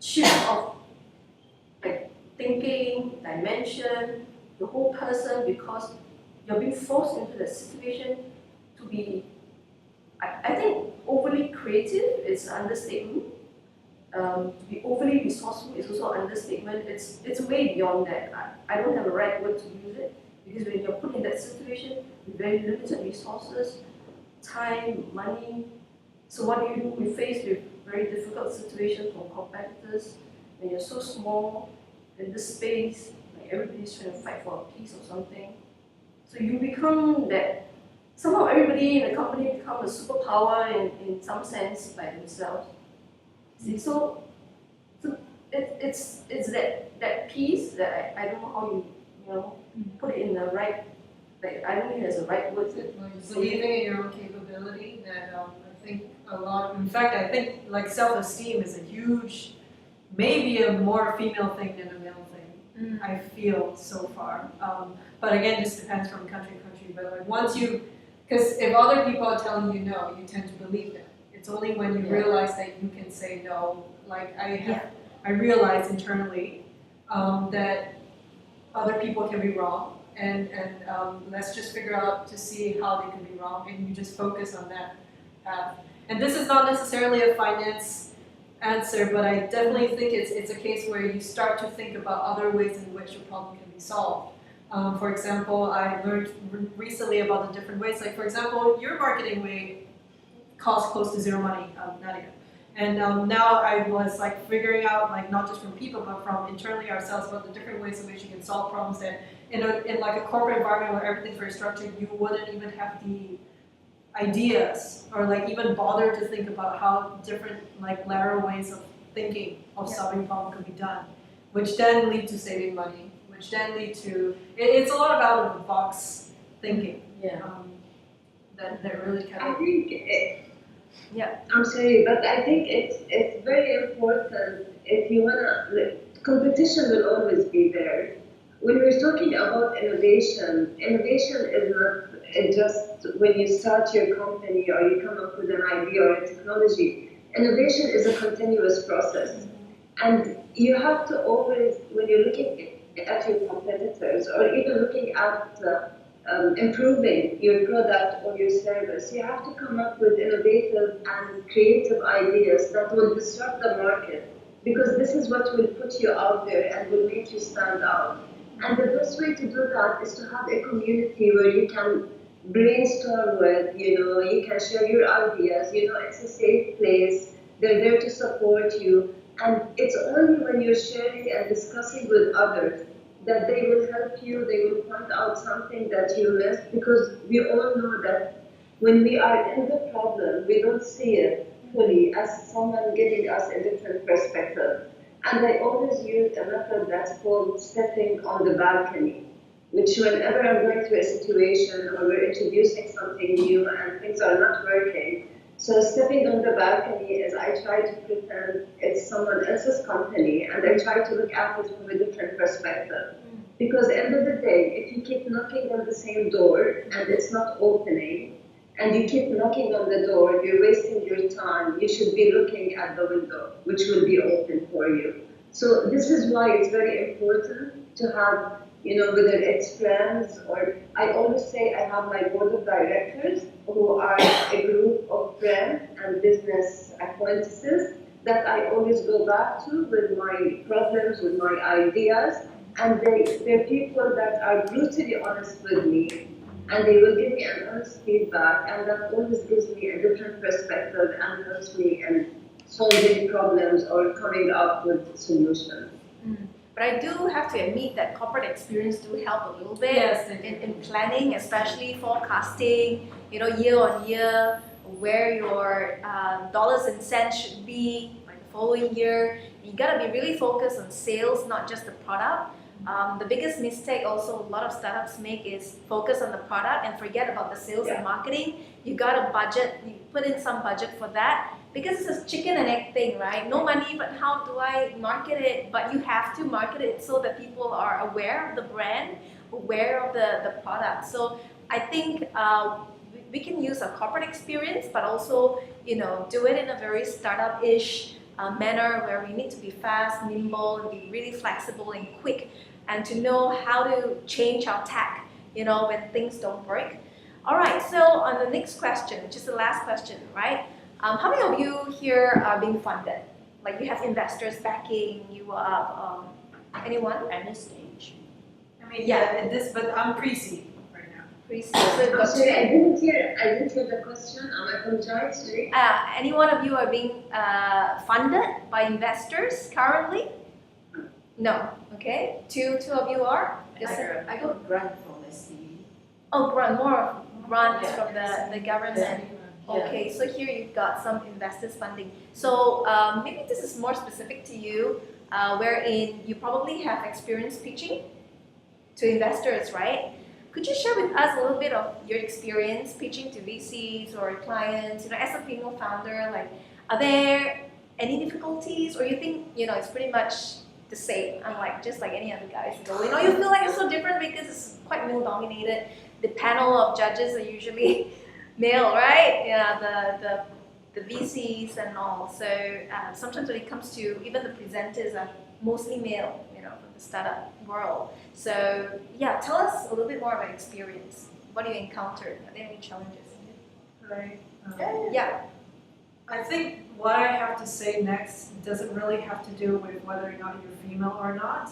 [SPEAKER 5] shift of like thinking, dimension, the whole person, because you're being forced into the situation to be, I think overly creative is an understatement. To be overly resourceful is also an understatement. It's way beyond that. I don't have a right word to use it, because when you're put in that situation with very limited resources, time, money, so what do? We're faced with very difficult situations from competitors. When you're so small in this space, like everybody's trying to fight for a piece or something. So you become that, somehow everybody in the company become a superpower in some sense by themselves. See, so it's that piece that I don't know how you put it in the right, like I don't think there's a right word to
[SPEAKER 4] Like
[SPEAKER 5] say it.
[SPEAKER 4] believing in your own capability, that I think a lot, in fact, I think like self-esteem is a huge, maybe a more female thing than a male thing, I feel so far. But again, this depends from country to country, but like once you, because if other people are telling you no, you tend to believe them. It's only when you realize that you can say no, like I realize internally that other people can be wrong, and let's just figure out to see how they can be wrong, and you just focus on that path. And this is not necessarily a finance answer, but I definitely think it's a case where you start to think about other ways in which your problem can be solved. For example, I learned recently about the different ways. Like for example, your marketing way costs close to zero money, Nadia. And now I was like figuring out, like not just from people, but from internally ourselves, about the different ways in which you can solve problems that in like a corporate environment where everything's very structured, you wouldn't even have the ideas or like even bother to think about how different like lateral ways of thinking of solving problem could be done, which then lead to saving money, which then lead to, it's a lot of out of the box thinking. That really kind
[SPEAKER 3] I
[SPEAKER 4] of.
[SPEAKER 3] think I'm sorry, but I think it's very important if you wanna. Competition will always be there. When we're talking about innovation is not just when you start your company or you come up with an idea or a technology. Innovation is a continuous process, and you have to always, when you're looking at your competitors or even looking at improving your product or your service, you have to come up with innovative and creative ideas that will disrupt the market. because this is what will put you out there and will make you stand out. And the best way to do that is to have a community where you can brainstorm with, you can share your ideas, it's a safe place, they're there to support you. And it's only when you're sharing and discussing with others that they will help you, they will point out something that you missed, because we all know that when we are in the problem, we don't see it fully as someone giving us a different perspective. And I always use a method that's called stepping on the balcony, which whenever I'm going through a situation or we're introducing something new and things are not working, so stepping on the balcony is I try to pretend it's someone else's company and I try to look at it from a different perspective. Because at the end of the day, if you keep knocking on the same door and it's not opening, and you keep knocking on the door, you're wasting your time. You should be looking at the window, which will be open for you. So this is why it's very important to have, whether it's friends or I always say I have my board of directors who are a group of friends and business acquaintances that I always go back to with my problems, with my ideas, and they're people that are brutally honest with me. And they will give me an honest feedback, and that always gives me a different perspective and helps me in solving problems or coming up with solutions.
[SPEAKER 1] But I do have to admit that corporate experience do help a little bit in planning, especially forecasting, year on year, where your dollars and cents should be like the following year. You gotta be really focused on sales, not just the product. The biggest mistake also a lot of startups make is focus on the product and forget about the sales and marketing. You got to budget, you put in some budget for that, because it's a chicken and egg thing, right? No money, but how do I market it? But you have to market it so that people are aware of the brand, aware of the product. So I think we can use a corporate experience, but also do it in a very startup-ish manner where we need to be fast, nimble, and be really flexible and quick, and to know how to change our tack, when things don't work. All right, so on the next question, which is the last question, right? How many of you here are being funded? Like you have investors backing you up? Anyone?
[SPEAKER 2] At this stage.
[SPEAKER 4] I mean, yeah, but I'm pre-seed right now.
[SPEAKER 1] Pre-seed. So you've got
[SPEAKER 3] Sorry, I didn't hear the question. I apologize. Sorry.
[SPEAKER 1] any one of you are being funded by investors currently? No. Okay. Two of you are.
[SPEAKER 5] I got grant from SCB.
[SPEAKER 1] Oh, more grants
[SPEAKER 5] Yeah.
[SPEAKER 1] from the government.
[SPEAKER 5] Yeah.
[SPEAKER 1] Okay, so here you've got some investors funding. So maybe this is more specific to you, wherein you probably have experience pitching to investors, right? Could you share with us a little bit of your experience pitching to VCs or clients? As a female founder, like, are there any difficulties, or you think it's pretty much the same, unlike just like any other guys? You feel like it's so different because it's quite male dominated. The panel of judges are usually male, right? Yeah, the VCs and all. So sometimes when it comes to even the presenters are mostly male, from the startup world. So yeah, tell us a little bit more about experience. What do you encounter? Are there any challenges?
[SPEAKER 4] Right.
[SPEAKER 1] Yeah.
[SPEAKER 4] I think what I have to say next doesn't really have to do with whether or not you're female or not.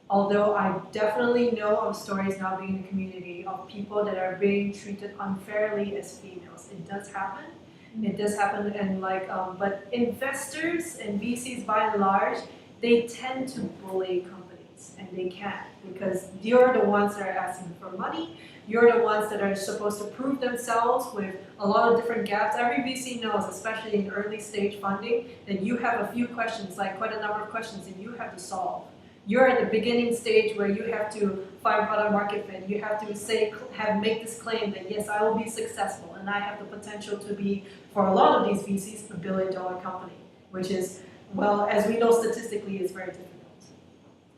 [SPEAKER 4] Although I definitely know of stories now being in the community of people that are being treated unfairly as females. It does happen. It does happen, and but investors and VCs by and large, they tend to bully companies, and they can't, because you're the ones that are asking for money. You're the ones that are supposed to prove themselves with a lot of different gaps. Every VC knows, especially in early stage funding, that you have a few questions, like quite a number of questions that you have to solve. You're at the beginning stage where you have to find product market fit. You have to make this claim that yes, I will be successful, and I have the potential to be, for a lot of these VCs, a $1 billion company, which is, well, as we know statistically, is very difficult,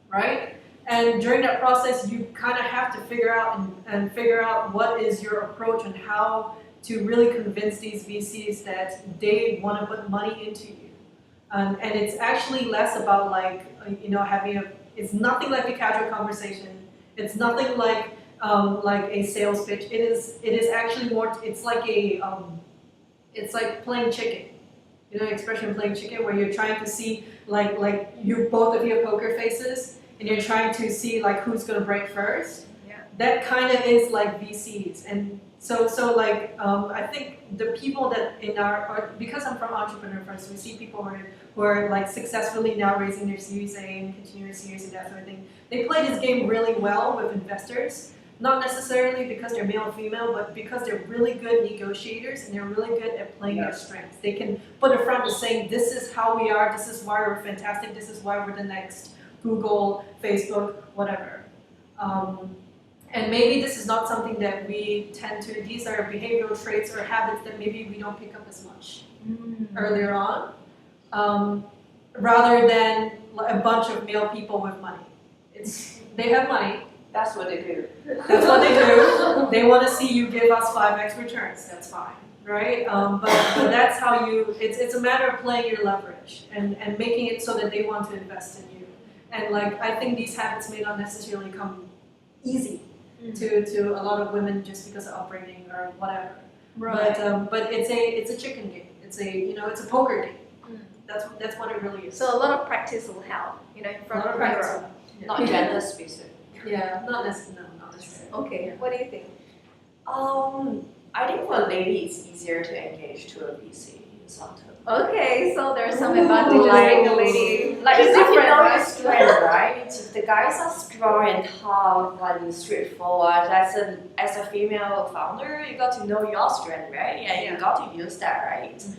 [SPEAKER 4] right? And during that process, you kind of have to figure out what is your approach and how to really convince these VCs that they want to put money into you. And it's actually less about it's nothing like a casual conversation. It's nothing like a sales pitch. It is actually more. It's like playing chicken. expression playing chicken, where you're trying to see like you both of you have poker faces and you're trying to see like who's gonna break first.
[SPEAKER 1] Yeah.
[SPEAKER 4] That kind of is like VCs, and so like I think the people that in our because I'm from Entrepreneur First, we see people who are like successfully now raising their Series A and continuing Series and that sort of thing. They play this game really well with investors. Not necessarily because they're male or female, but because they're really good negotiators and they're really good at playing their strengths. They can put in front of saying, this is how we are, this is why we're fantastic, this is why we're the next Google, Facebook, whatever. And maybe this is not something that we tend to, these are behavioral traits or habits that maybe we don't pick up as much earlier on, rather than a bunch of male people with money. They have money.
[SPEAKER 2] That's what they do.
[SPEAKER 4] That's what they do. They want to see you give us 5x returns. That's fine, right? But that's how it's a matter of playing your leverage and making it so that they want to invest in you. And like, I think these habits may not necessarily come easy to a lot of women just because of upbringing or whatever.
[SPEAKER 1] Right.
[SPEAKER 4] But it's a chicken game. It's a poker game. That's what it really is.
[SPEAKER 1] So a lot of practice will help, in front of the mirror.
[SPEAKER 2] Not gender specific.
[SPEAKER 4] Yeah, not necessarily.
[SPEAKER 1] Okay, what do you think?
[SPEAKER 2] I think for a lady it's easier to engage to a VC sometimes.
[SPEAKER 1] Okay, so there's some advantages
[SPEAKER 2] Like-
[SPEAKER 1] being a lady.
[SPEAKER 2] Like
[SPEAKER 1] It's
[SPEAKER 2] if you
[SPEAKER 1] different,
[SPEAKER 2] know your
[SPEAKER 1] right?
[SPEAKER 2] strength, right? If the guys are strong and tough, like straightforward, as a female founder, you got to know your strength, right? Yeah, you got to use that, right?
[SPEAKER 4] It's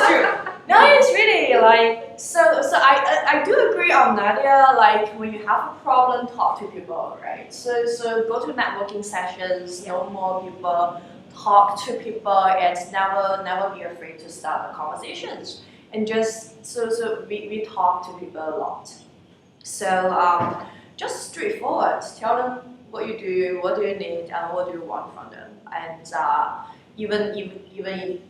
[SPEAKER 4] true.
[SPEAKER 2] No, it's really like so I do agree on Nadia, like when you have a problem, talk to people, right? So go to networking sessions, know more people, talk to people, and never be afraid to start the conversations. And just so we talk to people a lot. So just straightforward, tell them what you do, what do you need, and what do you want from them. And even if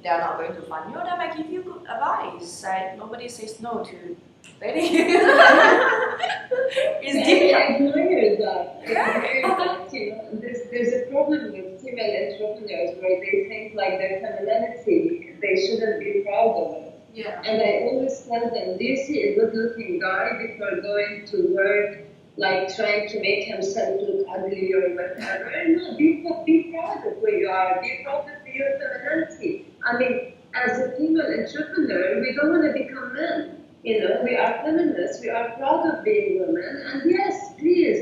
[SPEAKER 2] they're not going to fund you, they might give you good advice. Like nobody says no to dating. It's difficult.
[SPEAKER 3] I admire that. There's a problem with female entrepreneurs where they think like their femininity, they shouldn't be proud of it.
[SPEAKER 4] Yeah.
[SPEAKER 3] And I always tell them, do you see a good-looking guy before going to work, like trying to make himself look ugly or whatever? No, be proud of who you are. Be proud of your femininity. I mean, as a female entrepreneur, we don't want to become men. We are feminists. We are proud of being women. And yes, please,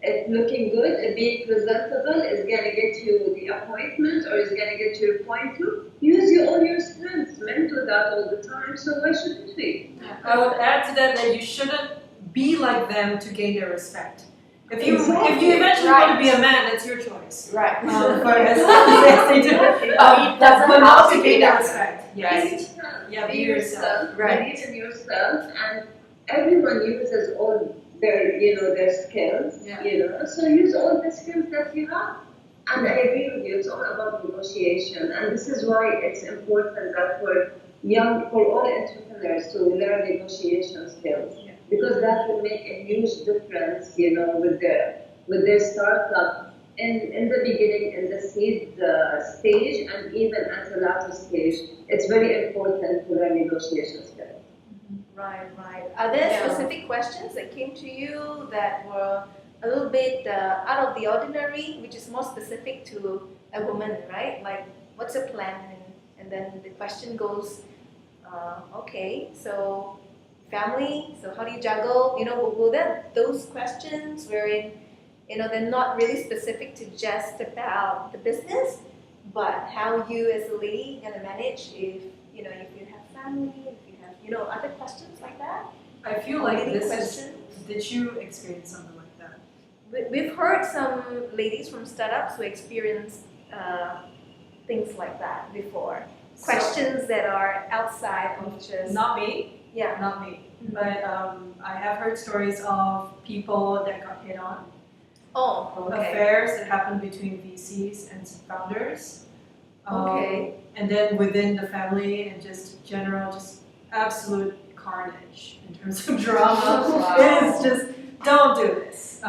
[SPEAKER 3] if looking good, being presentable is going to get you the appointment or is going to get you a point to, use all your strengths. Men do that all the time, so why shouldn't we?
[SPEAKER 4] I would add to that you shouldn't be like them to gain their respect. If you eventually want to be a man, that's your choice.
[SPEAKER 2] Right.
[SPEAKER 4] But as they do,
[SPEAKER 2] it doesn't
[SPEAKER 4] but
[SPEAKER 2] have
[SPEAKER 4] not
[SPEAKER 2] to
[SPEAKER 4] to
[SPEAKER 2] be
[SPEAKER 4] gain their
[SPEAKER 2] that.
[SPEAKER 4] respect.
[SPEAKER 3] Be
[SPEAKER 4] Yes.
[SPEAKER 3] yourself.
[SPEAKER 4] Yeah,
[SPEAKER 3] Be
[SPEAKER 4] be
[SPEAKER 3] yourself.
[SPEAKER 2] Right.
[SPEAKER 3] Believe in yourself, and everyone uses all their skills.
[SPEAKER 4] Yeah.
[SPEAKER 3] So use all the skills that you have. And I agree with you. It's all about negotiation, and this is why it's important that for all entrepreneurs to learn negotiation skills, because that will make a huge difference, with their startup in the beginning, in the seed stage, and even at a later stage. It's very important to learn negotiation skills.
[SPEAKER 1] Right. Are there specific questions that came to you that were a little bit out of the ordinary, which is more specific to a woman, right? Like, what's your plan? And then the question goes, okay, so family, so how do you juggle? Will there those questions wherein, they're not really specific to just about the business, but how you as a lady gonna manage if you have family, if you have, other questions like that?
[SPEAKER 4] I feel like
[SPEAKER 1] Any
[SPEAKER 4] this
[SPEAKER 1] questions?
[SPEAKER 4] did you experience something like that?
[SPEAKER 1] We've heard some ladies from startups who experienced things like that before. Questions that are outside of just...
[SPEAKER 4] Not me.
[SPEAKER 1] Yeah.
[SPEAKER 4] Not me. But I have heard stories of people that got hit on.
[SPEAKER 1] Oh, okay.
[SPEAKER 4] Affairs that happened between VCs and founders.
[SPEAKER 1] Okay.
[SPEAKER 4] And then within the family and just general, just absolute carnage in terms of drama. It is just, don't do this.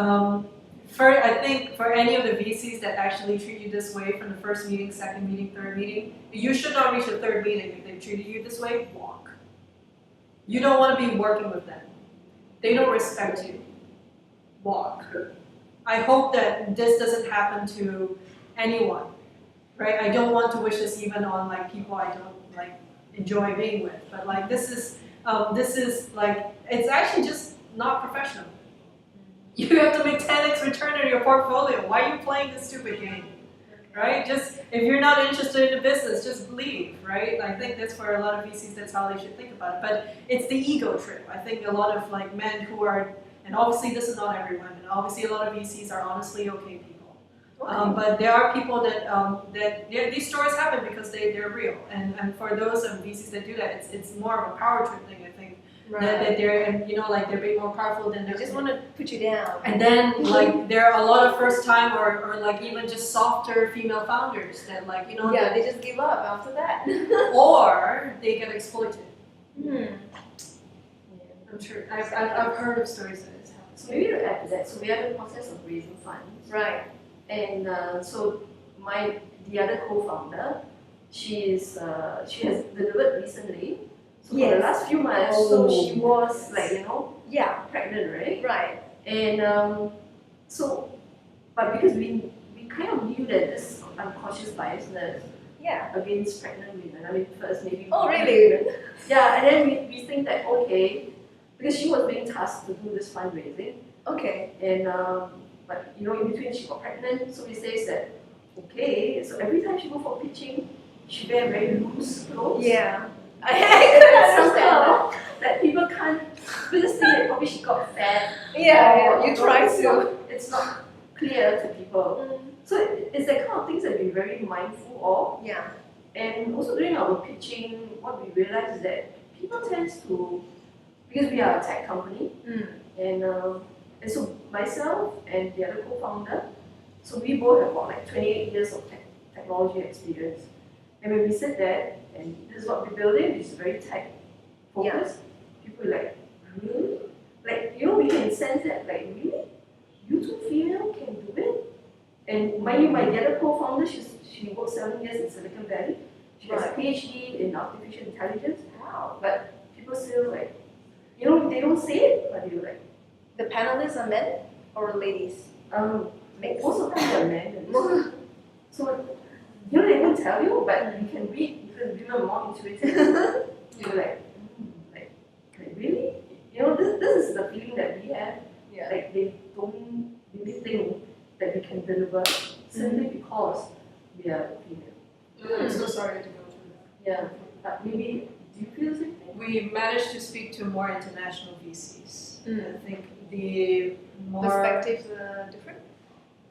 [SPEAKER 4] I think for any of the VCs that actually treat you this way from the first meeting, second meeting, third meeting, you should not reach the third meeting if they treated you this way. Walk. You don't want to be working with them. They don't respect you. Walk. I hope that this doesn't happen to anyone, right? I don't want to wish this even on like people I don't like enjoy being with, but like this is like it's actually just not professional. You have to make 10x return on your portfolio. Why are you playing this stupid game? Right? Just if you're not interested in the business, just leave, right? I think that's for a lot of VCs, that's how they should think about it. But it's the ego trip. I think a lot of like men who are, and obviously this is not everyone, and obviously a lot of VCs are honestly okay people. But there are people that these stories happen because they're real. And for those VCs that do that, it's more of a power trip thing, I think.
[SPEAKER 1] Right.
[SPEAKER 4] That they're, and like they're being more powerful than
[SPEAKER 1] They just want to put you down.
[SPEAKER 4] and then like there are a lot of first time or like even just softer female founders that like
[SPEAKER 1] Yeah, they just give up after that.
[SPEAKER 4] or they get exploited.
[SPEAKER 1] Hmm.
[SPEAKER 4] I'm sure I've heard of stories that it's happened.
[SPEAKER 5] So maybe to add to that, so we are in the process of raising funds.
[SPEAKER 1] Right.
[SPEAKER 5] And so the other co-founder, she has delivered recently. So for the last few months, so she was like,
[SPEAKER 1] Yeah.
[SPEAKER 5] pregnant, right?
[SPEAKER 1] Right.
[SPEAKER 5] And but because we kind of knew that this unconscious biasness
[SPEAKER 1] Yeah.
[SPEAKER 5] against pregnant women, I mean, first maybe.
[SPEAKER 1] Oh, really?
[SPEAKER 5] Yeah, and then we think that, okay, because she was being tasked to do this fundraising,
[SPEAKER 1] Okay.
[SPEAKER 5] and but in between she got pregnant, so we say that, okay, so every time she go for pitching, she wear very loose clothes.
[SPEAKER 1] Yeah. I can understand that.
[SPEAKER 5] Somehow that people can't, because think that probably she got fat.
[SPEAKER 1] Yeah, you try
[SPEAKER 5] it's
[SPEAKER 1] to.
[SPEAKER 5] not- It's not clear to people.
[SPEAKER 1] Mm.
[SPEAKER 5] So it's that kind of things that we're very mindful of.
[SPEAKER 1] Yeah.
[SPEAKER 5] And also during our pitching, what we realized is that people tend to, because we are a tech company,
[SPEAKER 1] Mm.
[SPEAKER 5] and so myself and the other co-founder, so we both have about like 28 years of technology experience. And when we said that, and this is what we're building, which is very tech focused, people are like, really? Like, we can sense that, like, really? You two female can do it? And my the other co-founder, she worked 7 years in Silicon Valley. She has a PhD in artificial intelligence.
[SPEAKER 1] Wow.
[SPEAKER 5] But people still like, they don't say it, but they're like,
[SPEAKER 1] The panelists are men or ladies? Mixed.
[SPEAKER 5] most of them are men. And so, they won't tell you, but you can read, because women are more intuitive. You're like, like really? This is the feeling that we have.
[SPEAKER 1] Yeah.
[SPEAKER 5] Like they don't really think that we can deliver simply because we are female.
[SPEAKER 4] I'm so sorry to go through that.
[SPEAKER 5] Yeah, but maybe, do you feel the same thing?
[SPEAKER 4] We managed to speak to more international VCs.
[SPEAKER 1] Mm.
[SPEAKER 4] I think the more
[SPEAKER 1] Perspectives are different?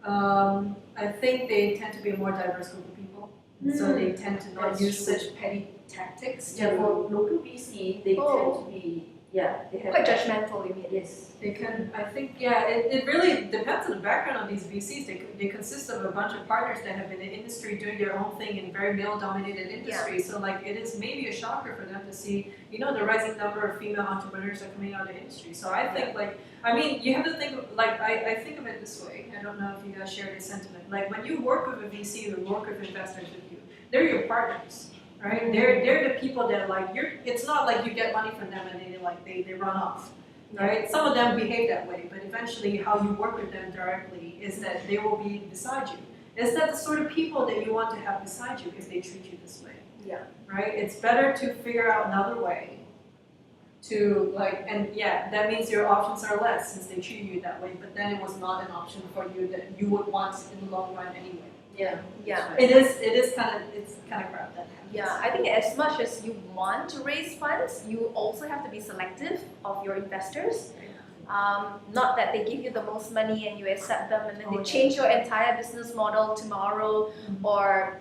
[SPEAKER 4] I think they tend to be a more diverse group of people, so they tend to not
[SPEAKER 5] That's
[SPEAKER 4] use
[SPEAKER 5] true.
[SPEAKER 4] such petty tactics.
[SPEAKER 5] Yeah, for local VC, they
[SPEAKER 1] Oh.
[SPEAKER 5] tend to be, they have
[SPEAKER 1] Quite judgmental, you mean?
[SPEAKER 5] Yes.
[SPEAKER 4] They can, I think, it really depends on the background of these VCs. They consist of a bunch of partners that have been in the industry doing their own thing in very male-dominated industry. So like it is maybe a shocker for them to see, the rising number of female entrepreneurs that are coming out of the industry. So I think you have to think of, I think of it this way. I don't know if you guys share this sentiment. Like when you work with a VC or work with investors with you, they're your partners. Right? They're the people that it's not like you get money from them and they run off. Right? Some of them behave that way, but eventually how you work with them directly is that they will be beside you. Is that the sort of people that you want to have beside you if they treat you this way?
[SPEAKER 1] Yeah.
[SPEAKER 4] Right? It's better to figure out another way to that means your options are less since they treat you that way, but then it was not an option for you that you would want in the long run anyway.
[SPEAKER 5] Yeah.
[SPEAKER 1] Yeah.
[SPEAKER 4] It is kind of crap that happens.
[SPEAKER 1] Yeah, I think as much as you want to raise funds, you also have to be selective of your investors. Not that they give you the most money and you accept them and then they change your entire business model tomorrow, or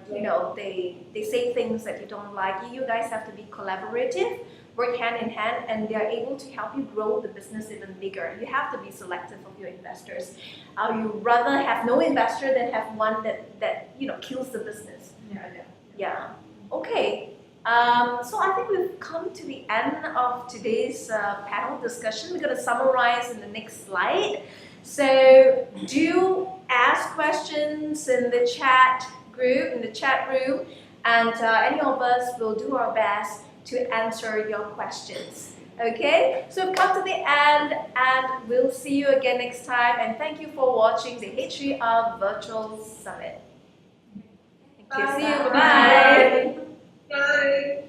[SPEAKER 1] they say things that you don't like. You guys have to be collaborative, work hand in hand, and they are able to help you grow the business even bigger. You have to be selective of your investors. You rather have no investor than have one that kills the business. Yeah. Okay. So I think we've come to the end of today's panel discussion. We're going to summarize in the next slide. So do ask questions in the chat group, in the chat room, and any of us will do our best to answer your questions. Okay, so we've come to the end, and we'll see you again next time. And thank you for watching the HR Virtual Summit. Thank you. See you. Bye.
[SPEAKER 3] Bye.